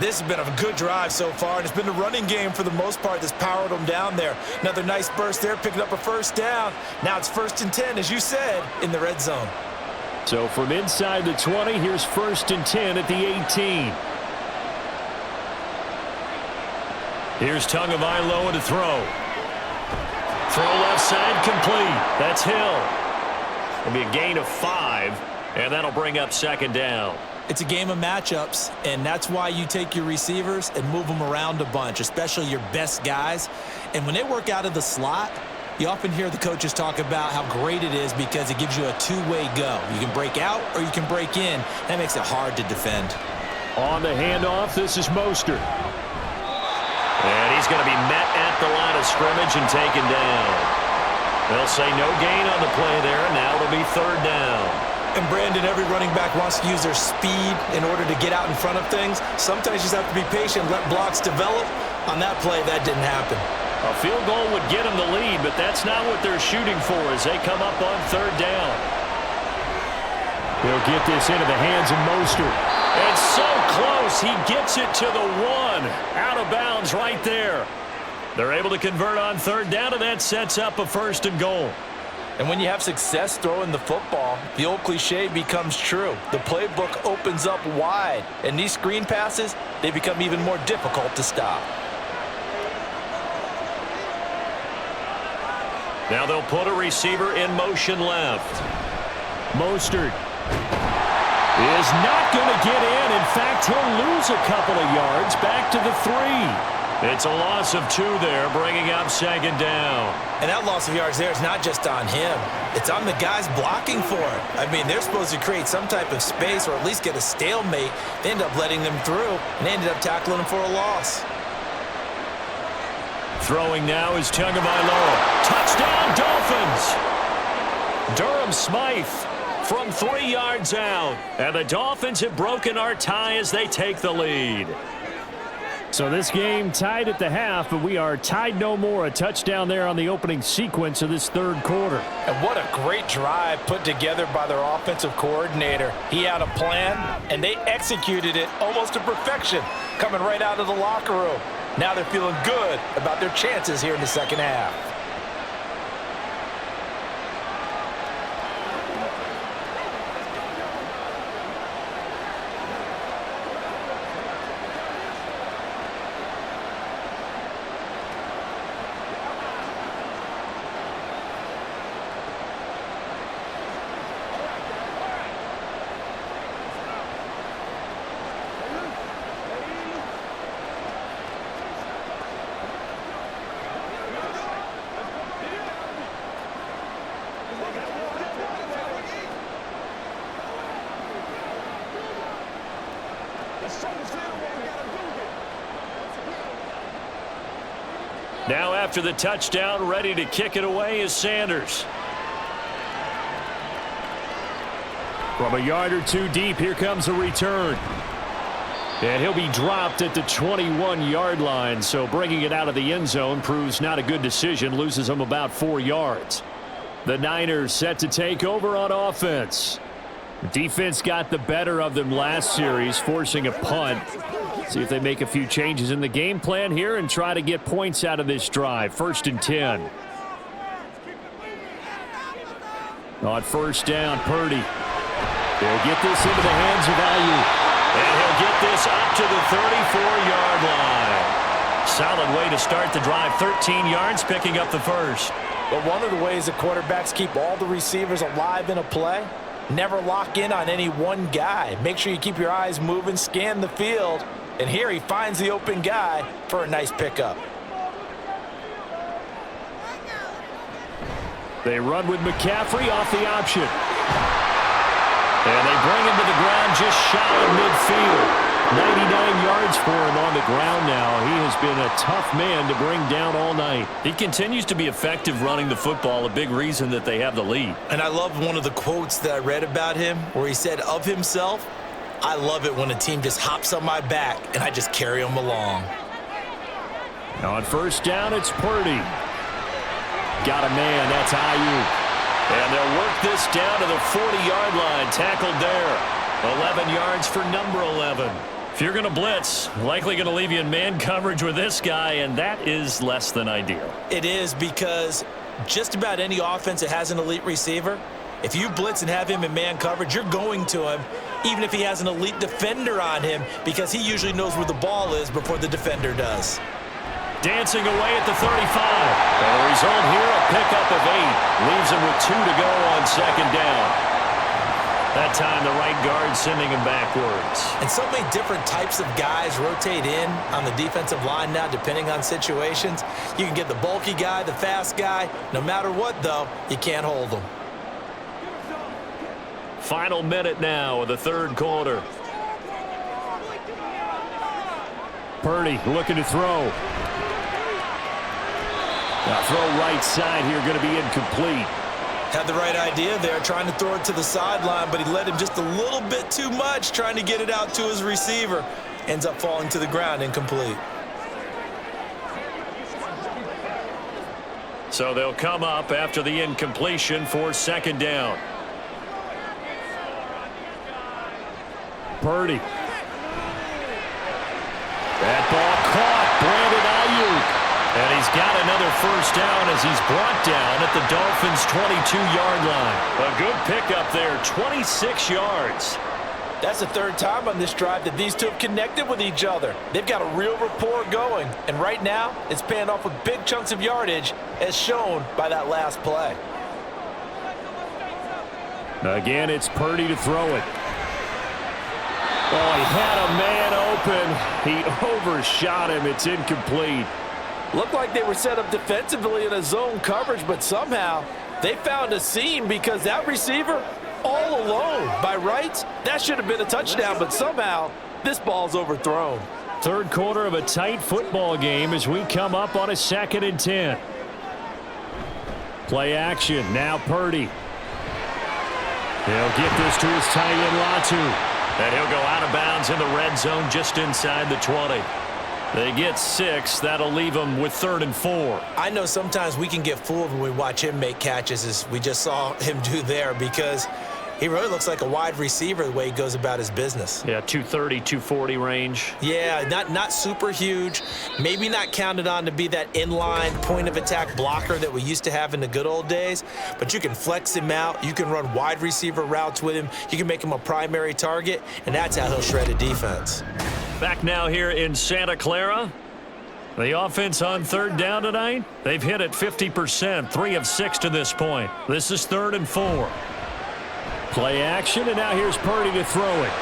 Speaker 3: This has been a good drive so far, and it's been the running game for the most part that's powered them down there. Another nice burst there, picking up a first down. Now it's 1st and 10, as you said, in the red zone.
Speaker 1: So from inside the 20, here's 1st and 10 at the 18. Here's Tagovailoa to throw. Throw left side complete. That's Hill. It'll be a gain of 5, and that'll bring up 2nd down.
Speaker 3: It's a game of matchups, and that's why you take your receivers and move them around a bunch, especially your best guys. And when they work out of the slot, you often hear the coaches talk about how great it is because it gives you a two-way go. You can break out or you can break in. That makes it hard to defend.
Speaker 1: On the handoff, this is Mostert. And he's going to be met at the line of scrimmage and taken down. They'll say no gain on the play there. Now it'll be 3rd down.
Speaker 3: And Brandon, every running back wants to use their speed in order to get out in front of things. Sometimes you just have to be patient, let blocks develop. On that play, that didn't happen.
Speaker 1: A field goal would get them the lead, but that's not what they're shooting for as they come up on 3rd down. They'll get this into the hands of Mostert. And so close, he gets it to the 1. Out of bounds right there. They're able to convert on 3rd down, and that sets up a 1st and goal.
Speaker 3: And when you have success throwing the football, the old cliche becomes true. The playbook opens up wide, and these screen passes, they become even more difficult to stop.
Speaker 1: Now they'll put a receiver in motion left. Mostert is not going to get in. In fact, he'll lose a couple of yards back to the 3. It's a loss of 2 there, bringing up 2nd down.
Speaker 3: And that loss of yards there is not just on him. It's on the guys blocking for it. I mean, they're supposed to create some type of space or at least get a stalemate. They end up letting them through, and they ended up tackling them for a loss.
Speaker 1: Throwing now is Tagovailoa. Touchdown, Dolphins! Durham Smythe from 3 yards out. And the Dolphins have broken our tie as they take the lead. So this game tied at the half, but we are tied no more. A touchdown there on the opening sequence of this 3rd quarter.
Speaker 3: And what a great drive put together by their offensive coordinator. He had a plan, and they executed it almost to perfection, coming right out of the locker room. Now they're feeling good about their chances here in the 2nd half.
Speaker 1: Now after the touchdown, ready to kick it away is Sanders.
Speaker 2: From a yard or two deep, here comes a return. And he'll be dropped at the 21-yard line, so bringing it out of the end zone proves not a good decision, loses him about 4 yards. The Niners set to take over on offense. Defense got the better of them last series, forcing a punt. See if they make a few changes in the game plan here and try to get points out of this drive. 1st and 10. On 1st down, Purdy. They'll get this into the hands of Ayuk.
Speaker 1: And he'll get this up to the 34-yard line. Solid way to start the drive. 13 yards, picking up the first.
Speaker 3: But one of the ways the quarterbacks keep all the receivers alive in a play, never lock in on any one guy. Make sure you keep your eyes moving, scan the field. And here he finds the open guy for a nice pickup.
Speaker 2: They run with McCaffrey off the option. And they bring him to the ground just shy of midfield. 99 yards for him on the ground now. He has been a tough man to bring down all night.
Speaker 1: He continues to be effective running the football, a big reason that they have the lead.
Speaker 3: And I love one of the quotes that I read about him where he said of himself, "I love it when a team just hops on my back and I just carry them along."
Speaker 2: On 1st down, it's Purdy. Got a man, that's Ayuk.
Speaker 1: And they'll work this down to the 40-yard line. Tackled there. 11 yards for number 11. If you're going to blitz, likely going to leave you in man coverage with this guy, and that is less than ideal.
Speaker 3: It is, because just about any offense that has an elite receiver, if you blitz and have him in man coverage, you're going to him, even if he has an elite defender on him, because he usually knows where the ball is before the defender does.
Speaker 1: Dancing away at the 35. And the result here, a pickup of 8. Leaves him with 2 to go on 2nd down. That time, the right guard sending him backwards.
Speaker 3: And so many different types of guys rotate in on the defensive line now, depending on situations. You can get the bulky guy, the fast guy. No matter what, though, you can't hold them.
Speaker 1: Final minute now of the 3rd quarter.
Speaker 2: Purdy looking to throw. Now throw right side here, going to be incomplete.
Speaker 3: Had the right idea there, trying to throw it to the sideline, but he led him just a little bit too much, trying to get it out to his receiver. Ends up falling to the ground, incomplete.
Speaker 1: So they'll come up after the incompletion for 2nd down.
Speaker 2: Purdy. That ball caught. Brandon Ayuk.
Speaker 1: And he's got another 1st down as he's brought down at the Dolphins' 22-yard line. A good pickup there, 26 yards.
Speaker 3: That's the 3rd time on this drive that these two have connected with each other. They've got a real rapport going. And right now, it's paying off with big chunks of yardage, as shown by that last play.
Speaker 2: Again, it's Purdy to throw it. Oh, he had a man open. He overshot him. It's incomplete.
Speaker 3: Looked like they were set up defensively in a zone coverage, but somehow they found a seam because that receiver all alone. By rights, that should have been a touchdown, but somehow this ball's overthrown.
Speaker 2: 3rd quarter of a tight football game as we come up on a 2nd and 10. Play action. Now Purdy. He'll get this to his tight end, Latu.
Speaker 1: And he'll go out of bounds in the red zone just inside the 20. They get 6. That'll leave them with 3rd and 4.
Speaker 3: I know sometimes we can get fooled when we watch him make catches, as we just saw him do there, because he really looks like a wide receiver the way he goes about his business.
Speaker 1: Yeah, 230, 240 range.
Speaker 3: Yeah, not super huge. Maybe not counted on to be that inline point-of-attack blocker that we used to have in the good old days, but you can flex him out. You can run wide receiver routes with him. You can make him a primary target, and that's how he'll shred a defense.
Speaker 1: Back now here in Santa Clara. The offense on 3rd down tonight, they've hit it 50%, 3 of 6 to this point. This is 3rd and 4.
Speaker 2: Play action, and now here's Purdy to throw it.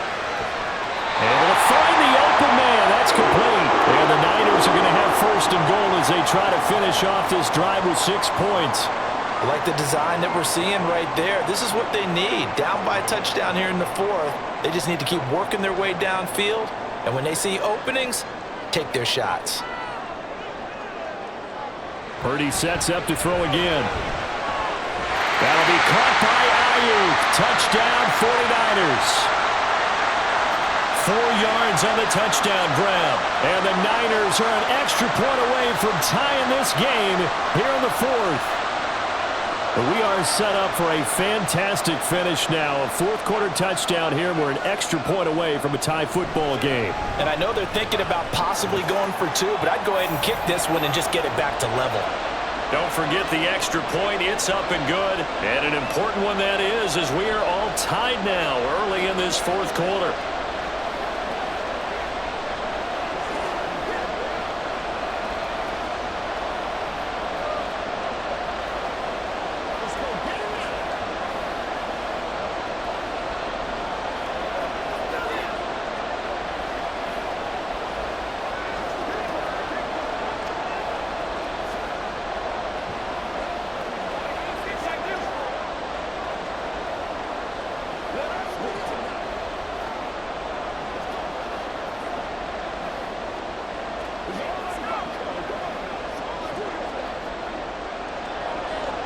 Speaker 2: And they'll find the open man. That's complete. And the Niners are going to have 1st and goal as they try to finish off this drive with 6 points.
Speaker 3: I like the design that we're seeing right there. This is what they need. Down by a touchdown here in the 4th. They just need to keep working their way downfield. And when they see openings, take their shots.
Speaker 1: Purdy sets up to throw again. That'll be caught by Ayuk. Touchdown, 49ers. 4 yards on the touchdown grab. And the Niners are an extra point away from tying this game here in the fourth. We are set up for a fantastic finish now. A fourth-quarter touchdown here. We're an extra point away from a tie football game.
Speaker 3: And I know they're thinking about possibly going for 2, but I'd go ahead and kick this one and just get it back to level.
Speaker 1: Don't forget the extra point. It's up and good. And an important one that is, as we are all tied now early in this fourth quarter.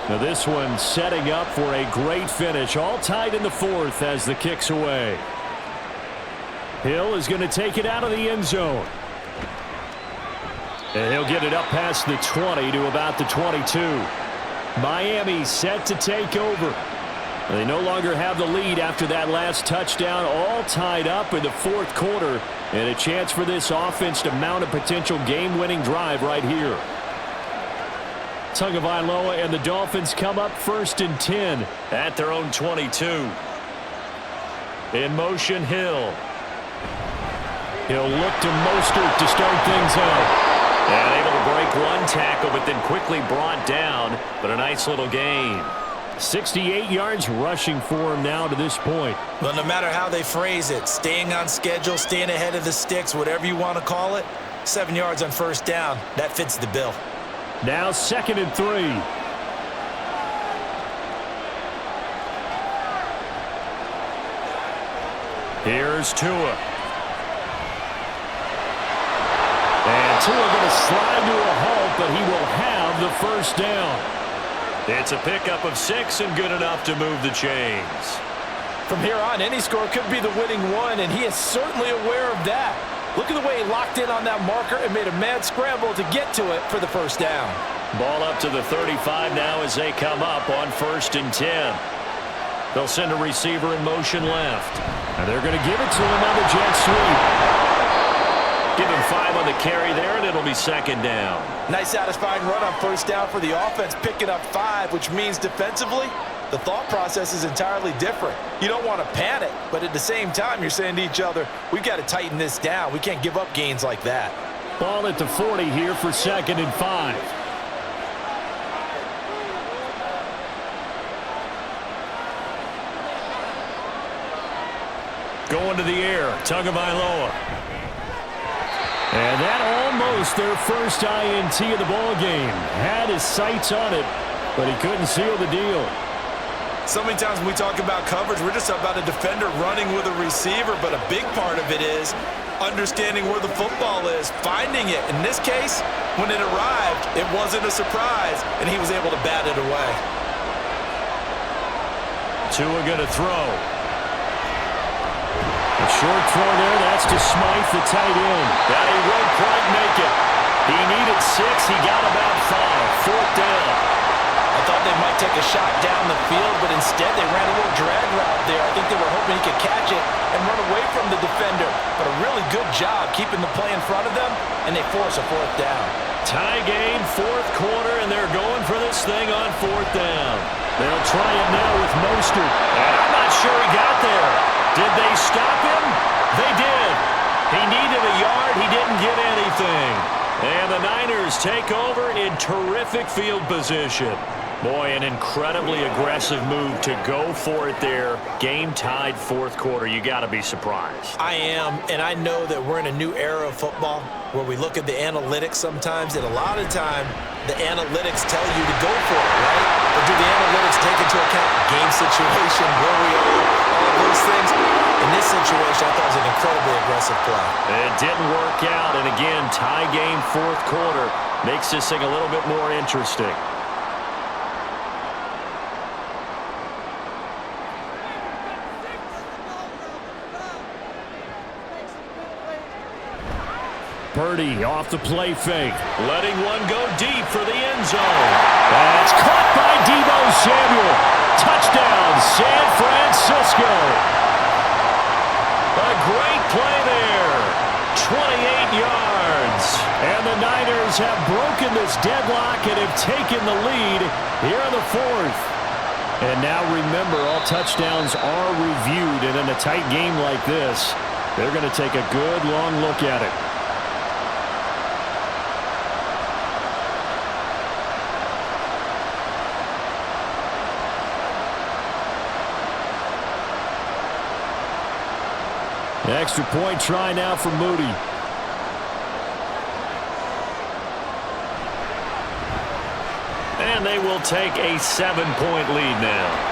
Speaker 1: Now this one setting up for a great finish. All tied in the fourth as the kick's away. Hill is going to take it out of the end zone. And he'll get it up past the 20 to about the 22. Miami set to take over. They no longer have the lead after that last touchdown. All tied up in the fourth quarter. And a chance for this offense to mount a potential game-winning drive right here. Tagovailoa and the Dolphins come up 1st and 10 at their own 22. In motion, Hill. He'll look to Mostert to start things out. And able to break one tackle, but then quickly brought down. But a nice little gain. 68 yards rushing for him now to this point.
Speaker 3: Well, no matter how they phrase it, staying on schedule, staying ahead of the sticks, whatever you want to call it, 7 yards on first down, that fits the bill.
Speaker 1: Now 2nd and 3. Here's Tua. And Tua going to slide to a halt, but he will have the first down. It's a pickup of 6 and good enough to move the chains.
Speaker 3: From here on, any score could be the winning one, and he is certainly aware of that. Look at the way he locked in on that marker and made a mad scramble to get to it for the first down.
Speaker 1: Ball up to the 35 now as they come up on 1st and 10. They'll send a receiver in motion left. And they're going to give it to him on the jet sweep. Give him 5 on the carry there, and it'll be 2nd down.
Speaker 3: Nice satisfying run on first down for the offense, picking up 5, which means defensively, the thought process is entirely different. You don't want to panic, but at the same time, you're saying to each other, we've got to tighten this down. We can't give up gains like that.
Speaker 1: Ball at the 40 here for 2nd and 5. Going to the air, Tagovailoa. And that almost their first INT of the ball game. Had his sights on it, but he couldn't seal the deal.
Speaker 3: So many times when we talk about coverage, we're just about a defender running with a receiver, but a big part of it is understanding where the football is, finding it. In this case, when it arrived, it wasn't a surprise, and he was able to bat it away.
Speaker 1: Tua going to throw. A short throw there, that's to Smythe, the tight end. That he won't quite make it. He needed 6, he got about 5. 4th down.
Speaker 3: I thought they might take a shot down the field, but instead they ran a little drag route there. I think they were hoping he could catch it and run away from the defender. But a really good job keeping the play in front of them, and they force a 4th down.
Speaker 1: Tie game, 4th quarter, and they're going for this thing on 4th down. They'll try it now with Mostert. And I'm not sure he got there. Did they stop him? They did. He needed a yard. He didn't get anything. And the Niners take over in terrific field position. Boy, an incredibly aggressive move to go for it there. Game tied 4th quarter. You got to be surprised.
Speaker 3: I am, and I know that we're in a new era of football where we look at the analytics sometimes, and a lot of time the analytics tell you to go for it, right? But do the analytics take into account game situation, where we are, all those things? In this situation, I thought it was an incredibly aggressive play.
Speaker 1: It didn't work out, and again, tie game 4th quarter. Makes this thing a little bit more interesting.
Speaker 2: Purdy off the play fake.
Speaker 1: Letting one go deep for the end zone.
Speaker 2: That's caught by Deebo Samuel. Touchdown, San Francisco.
Speaker 1: A great play there. 28 yards.
Speaker 2: And the Niners have broken this deadlock and have taken the lead here in the fourth. And now remember, all touchdowns are reviewed. And in a tight game like this, they're going to take a good long look at it. Extra point try now for Moody.
Speaker 1: And they will take a 7-point lead now.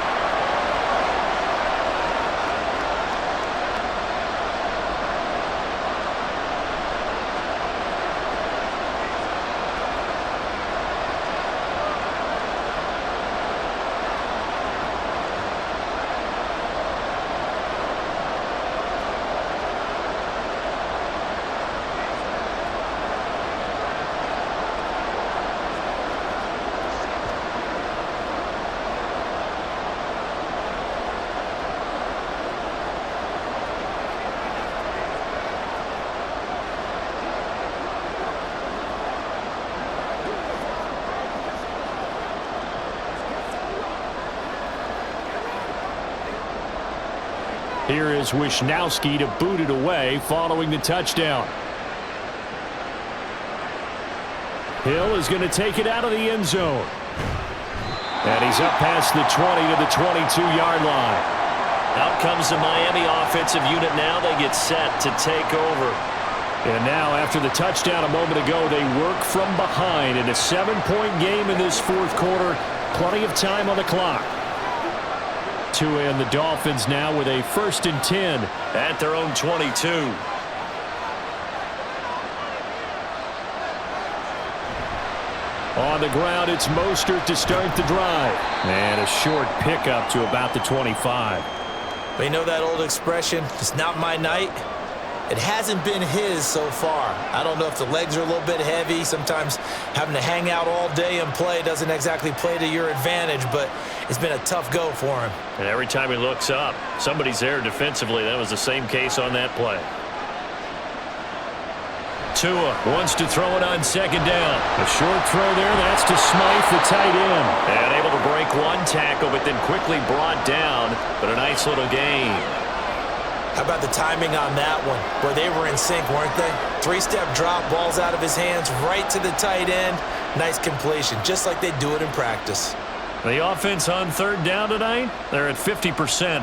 Speaker 2: Here is Wisnowski to boot it away following the touchdown. Hill is going to take it out of the end zone. And he's up past the 20 to the 22-yard line.
Speaker 1: Out comes the Miami offensive unit now. They get set to take over.
Speaker 2: And now after the touchdown a moment ago, they work from behind in a 7-point game in this fourth quarter. Plenty of time on the clock. Tua and the Dolphins now with a 1st and 10
Speaker 1: at their own 22.
Speaker 2: On the ground, it's Mostert to start the drive. And a short pickup to about the 25.
Speaker 3: We know that old expression, it's not my night. It hasn't been his so far. I don't know if the legs are a little bit heavy. Sometimes having to hang out all day and play doesn't exactly play to your advantage, but it's been a tough go for him.
Speaker 1: And every time he looks up, somebody's there defensively. That was the same case on that play.
Speaker 2: Tua wants to throw it on 2nd down. A short throw there. That's to Smythe, the tight end.
Speaker 1: And able to break one tackle, but then quickly brought down. But a nice little gain.
Speaker 3: How about the timing on that one? Where they were in sync, weren't they? 3-step drop, balls out of his hands, right to the tight end. Nice completion, just like they do it in practice.
Speaker 2: The offense on 3rd down tonight, they're at 50%,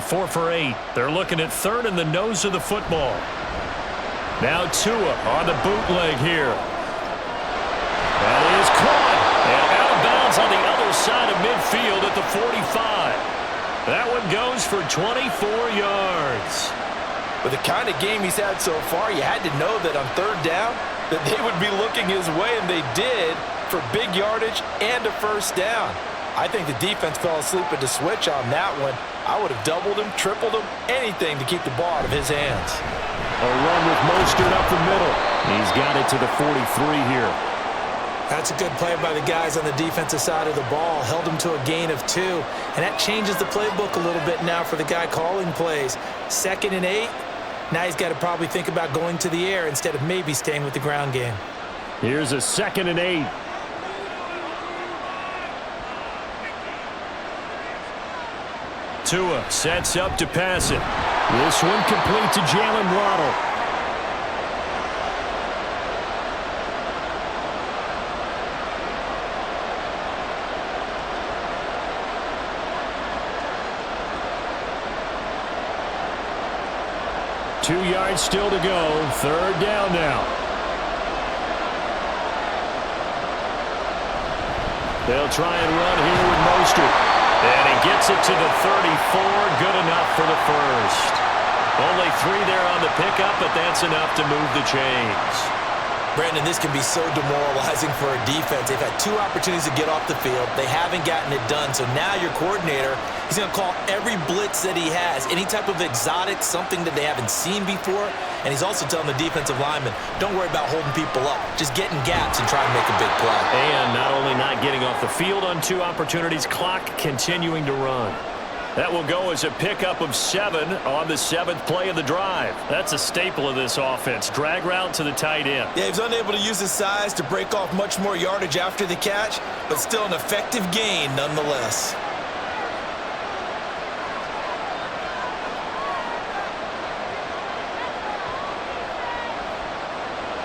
Speaker 2: 4 for 8. They're looking at 3rd in the nose of the football. Now Tua on the bootleg here. That is caught. And out of bounds on the other side of midfield at the 45. That one goes for 24 yards.
Speaker 3: With the kind of game he's had so far, you had to know that on 3rd down that they would be looking his way, and they did, for big yardage and a 1st down. I think the defense fell asleep at the switch on that one. I would have doubled him, tripled him, anything to keep the ball out of his hands.
Speaker 2: A run with Mostert up the middle. He's got it to the 43 here.
Speaker 3: That's a good play by the guys on the defensive side of the ball. Held him to a gain of 2. And that changes the playbook a little bit now for the guy calling plays. 2nd and 8. Now he's got to probably think about going to the air instead of maybe staying with the ground game.
Speaker 2: Here's a 2nd and 8. Tua sets up to pass it. This one complete to Jalen Waddle. Two yards still to go. 3rd down now. They'll try and run here with Mostert. And he gets it to the 34. Good enough for the 1st. Only 3 there on the pickup, but that's enough to move the chains.
Speaker 3: Brandon, this can be so demoralizing for a defense. They've had 2 opportunities to get off the field. They haven't gotten it done. So now your coordinator, he's going to call every blitz that he has, any type of exotic, something that they haven't seen before. And he's also telling the defensive lineman, don't worry about holding people up. Just get in gaps and try and make a big play.
Speaker 1: And not only not getting off the field on 2 opportunities, clock continuing to run. That will go as a pickup of 7 on the 7th play of the drive. That's a staple of this offense. Drag route to the tight end.
Speaker 3: Yeah, he was unable to use his size to break off much more yardage after the catch, but still an effective gain nonetheless.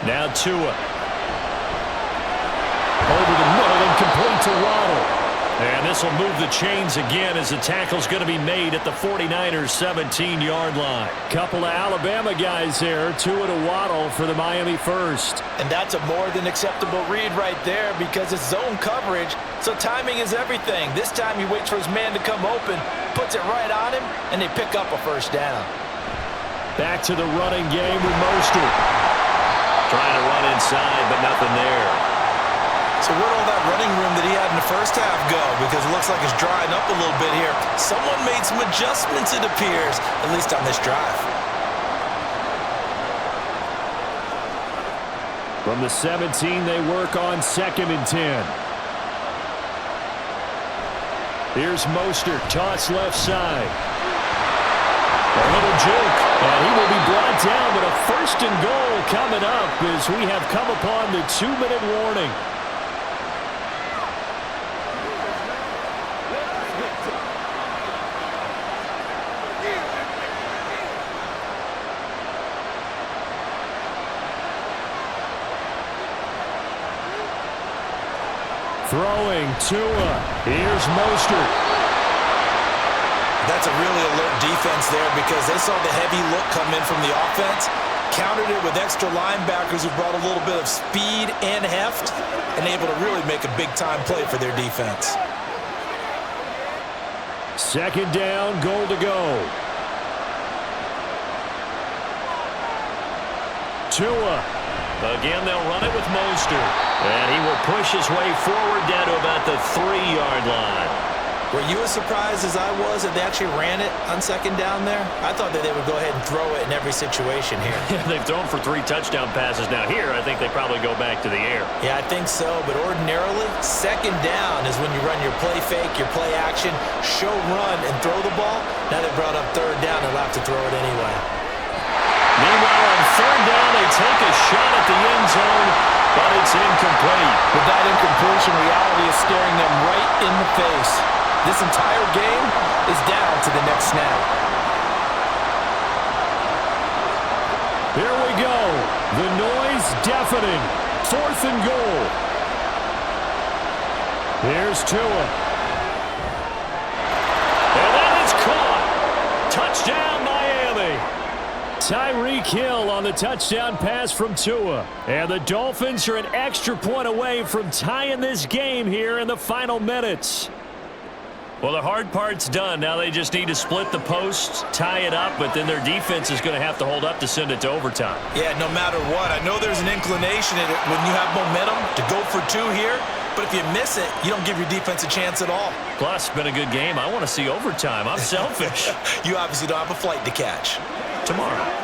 Speaker 1: Now Tua. Over the middle and complete to Waddle. And this will move the chains again as the tackle's going to be made at the 49ers' 17-yard line. Couple of Alabama guys there, Tua to Waddle for the Miami first.
Speaker 3: And that's a more than acceptable read right there because it's zone coverage, so timing is everything. This time he waits for his man to come open, puts it right on him, and they pick up a first down.
Speaker 1: Back to the running game with Mostert. Trying to run inside, but nothing there.
Speaker 3: So where'd all that running room that he had in the first half go? Because it looks like it's drying up a little bit here. Someone made some adjustments, it appears, at least on this drive.
Speaker 1: From the 17, they work on 2nd and 10. Here's Mostert, toss left side. A little juke, and he will be brought down with a 1st and goal coming up as we have come upon the 2-minute warning. Throwing Tua. Here's Mostert.
Speaker 3: That's a really alert defense there because they saw the heavy look come in from the offense, countered it with extra linebackers who brought a little bit of speed and heft, and able to really make a big-time play for their defense.
Speaker 1: 2nd down, goal to go. Tua. Again, they'll run it with Mostert. And he will push his way forward down to about the 3-yard line.
Speaker 3: Were you as surprised as I was that they actually ran it on 2nd down there? I thought that they would go ahead and throw it in every situation here.
Speaker 1: They've thrown for 3 touchdown passes. Now here, I think they probably go back to the air.
Speaker 3: Yeah, I think so. But ordinarily, 2nd down is when you run your play fake, your play action, show run, and throw the ball. Now they brought up 3rd down. They'll have to throw it anyway.
Speaker 1: Meanwhile, on 3rd down, they take a shot at the end zone, but it's incomplete.
Speaker 3: With that incompletion, reality is staring them right in the face. This entire game is down to the next snap.
Speaker 1: Here we go. The noise deafening. 4th and goal. Here's Tua. And that is caught. Touchdown, Miami. Tyreek Hill on the touchdown pass from Tua. And the Dolphins are an extra point away from tying this game here in the final minutes. Well, the hard part's done. Now they just need to split the posts, tie it up, but then their defense is going to have to hold up to send it to overtime.
Speaker 3: Yeah, no matter what. I know there's an inclination in it when you have momentum to go for 2 here, but if you miss it, you don't give your defense a chance at all.
Speaker 1: Plus, it's been a good game. I want to see overtime. I'm selfish.
Speaker 3: You obviously don't have a flight to catch.
Speaker 1: Tomorrow.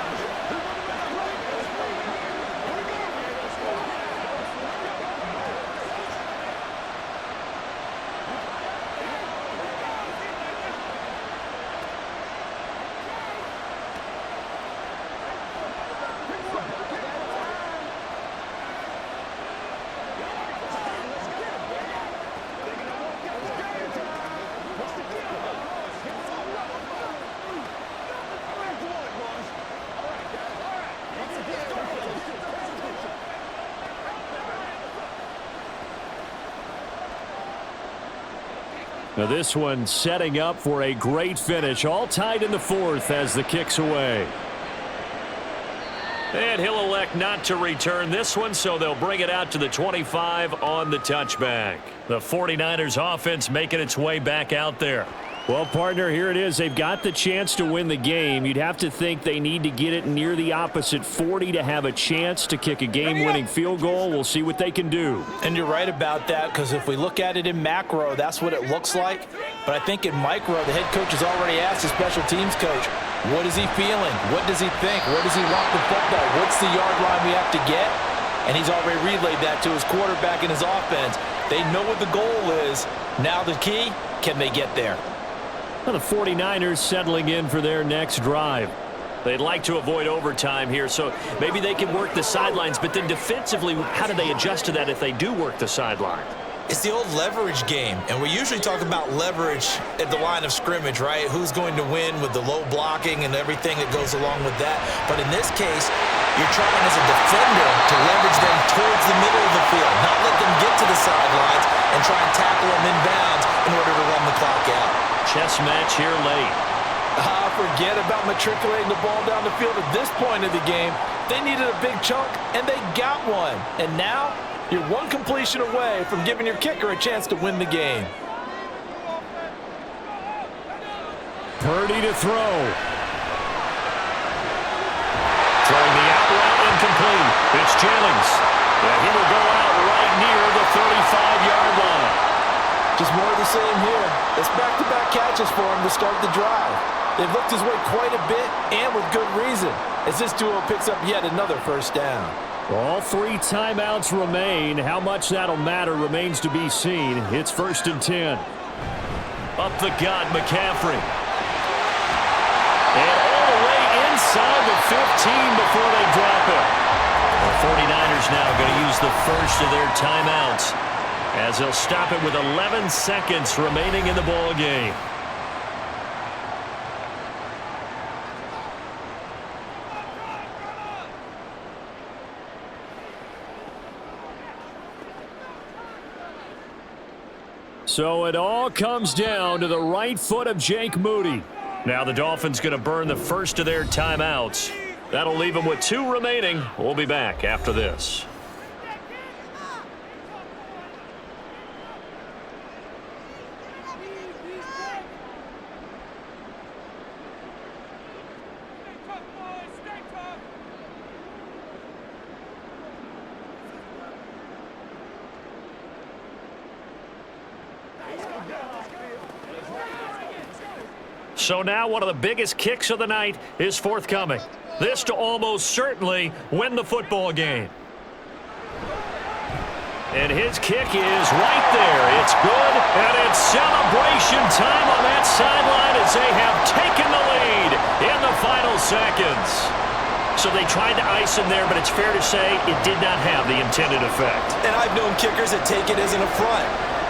Speaker 1: Now this one setting up for a great finish. All tied in the 4th as the kick's away. And he'll elect not to return this one, so they'll bring it out to the 25 on the touchback. The 49ers offense making its way back out there. Well, partner, here it is. They've got the chance to win the game. You'd have to think they need to get it near the opposite 40 to have a chance to kick a game-winning field goal. We'll see what they can do.
Speaker 3: And you're right about that, because if we look at it in macro, that's what it looks like. But I think in micro, the head coach has already asked the special teams coach, what is he feeling? What does he think? Where does he want the football? What's the yard line we have to get? And he's already relayed that to his quarterback and his offense. They know what the goal is. Now the key, can they get there?
Speaker 1: Well, the 49ers settling in for their next drive.
Speaker 2: They'd like to avoid overtime here, so maybe they can work the sidelines. But then defensively, how do they adjust to that if they do work the sideline?
Speaker 3: It's the old leverage game, and we usually talk about leverage at the line of scrimmage, right? Who's going to win with the low blocking and everything that goes along with that. But in this case, you're trying as a defender to leverage them towards the middle of the field, not let them get to the sidelines and try and tackle them inbounds in order to run the clock out.
Speaker 2: Chess match here late.
Speaker 3: Forget about matriculating the ball down the field at this point of the game. They needed a big chunk, and they got one. And now, you're one completion away from giving your kicker a chance to win the game.
Speaker 1: Purdy to throw.
Speaker 2: Throwing the out route incomplete. It's Jennings. And he will go out right near the 35-yard line.
Speaker 3: Just more of the same here. It's back-to-back catches for him to start the drive. They've looked his way quite a bit, and with good reason, as this duo picks up yet another first down.
Speaker 1: All 3 timeouts remain. How much that'll matter remains to be seen. It's 1st and 10.
Speaker 2: Up the gut, McCaffrey. And all the way inside the 15 before they drop it. The 49ers now going to use the first of their timeouts, as they'll stop it with 11 seconds remaining in the ball game.
Speaker 1: So it all comes down to the right foot of Jake Moody.
Speaker 2: Now the Dolphins going to burn the first of their timeouts. That'll leave them with 2 remaining. We'll be back after this. So now one of the biggest kicks of the night is forthcoming. This to almost certainly win the football game. And his kick is right there. It's good, and it's celebration time on that sideline as they have taken the lead in the final seconds. So they tried to ice him there, but it's fair to say it did not have the intended effect.
Speaker 3: And I've known kickers that take it as an affront.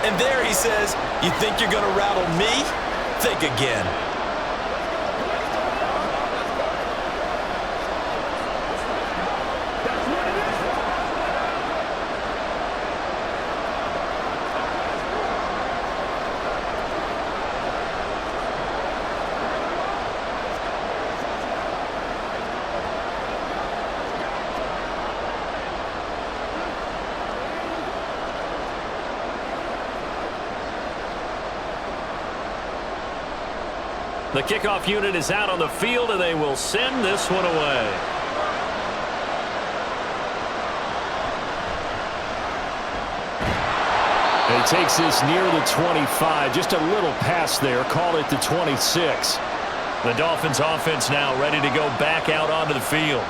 Speaker 3: And there he says, you think you're going to rattle me? Think again.
Speaker 2: The kickoff unit is out on the field, and they will send this one away.
Speaker 1: He takes this near the 25. Just a little pass there. Call it the 26.
Speaker 2: The Dolphins offense now ready to go back out onto the field.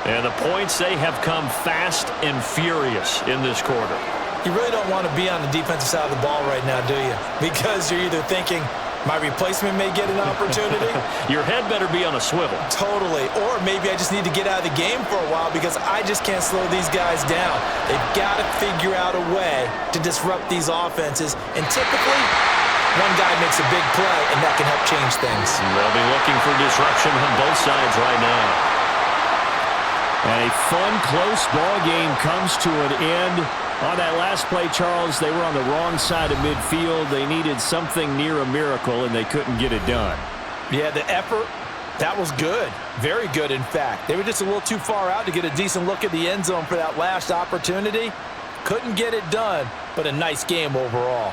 Speaker 2: And the points, they have come fast and furious in this quarter.
Speaker 3: You really don't want to be on the defensive side of the ball right now, do you? Because you're either thinking, my replacement may get an opportunity.
Speaker 2: Your head better be on a swivel.
Speaker 3: Totally. Or maybe I just need to get out of the game for a while because I just can't slow these guys down. They've got to figure out a way to disrupt these offenses. And typically, one guy makes a big play, and that can help change things.
Speaker 2: They'll be looking for disruption on both sides right now.
Speaker 1: And a fun, close ball game comes to an end. On that last play, Charles, they were on the wrong side of midfield. They needed something near a miracle, and they couldn't get it done.
Speaker 3: Yeah, the effort, that was good. Very good, in fact. They were just a little too far out to get a decent look at the end zone for that last opportunity. Couldn't get it done, but a nice game overall.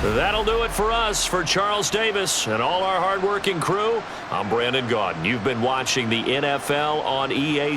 Speaker 1: That'll do it for us. For Charles Davis and all our hardworking crew, I'm Brandon Gaudin. You've been watching the NFL on EA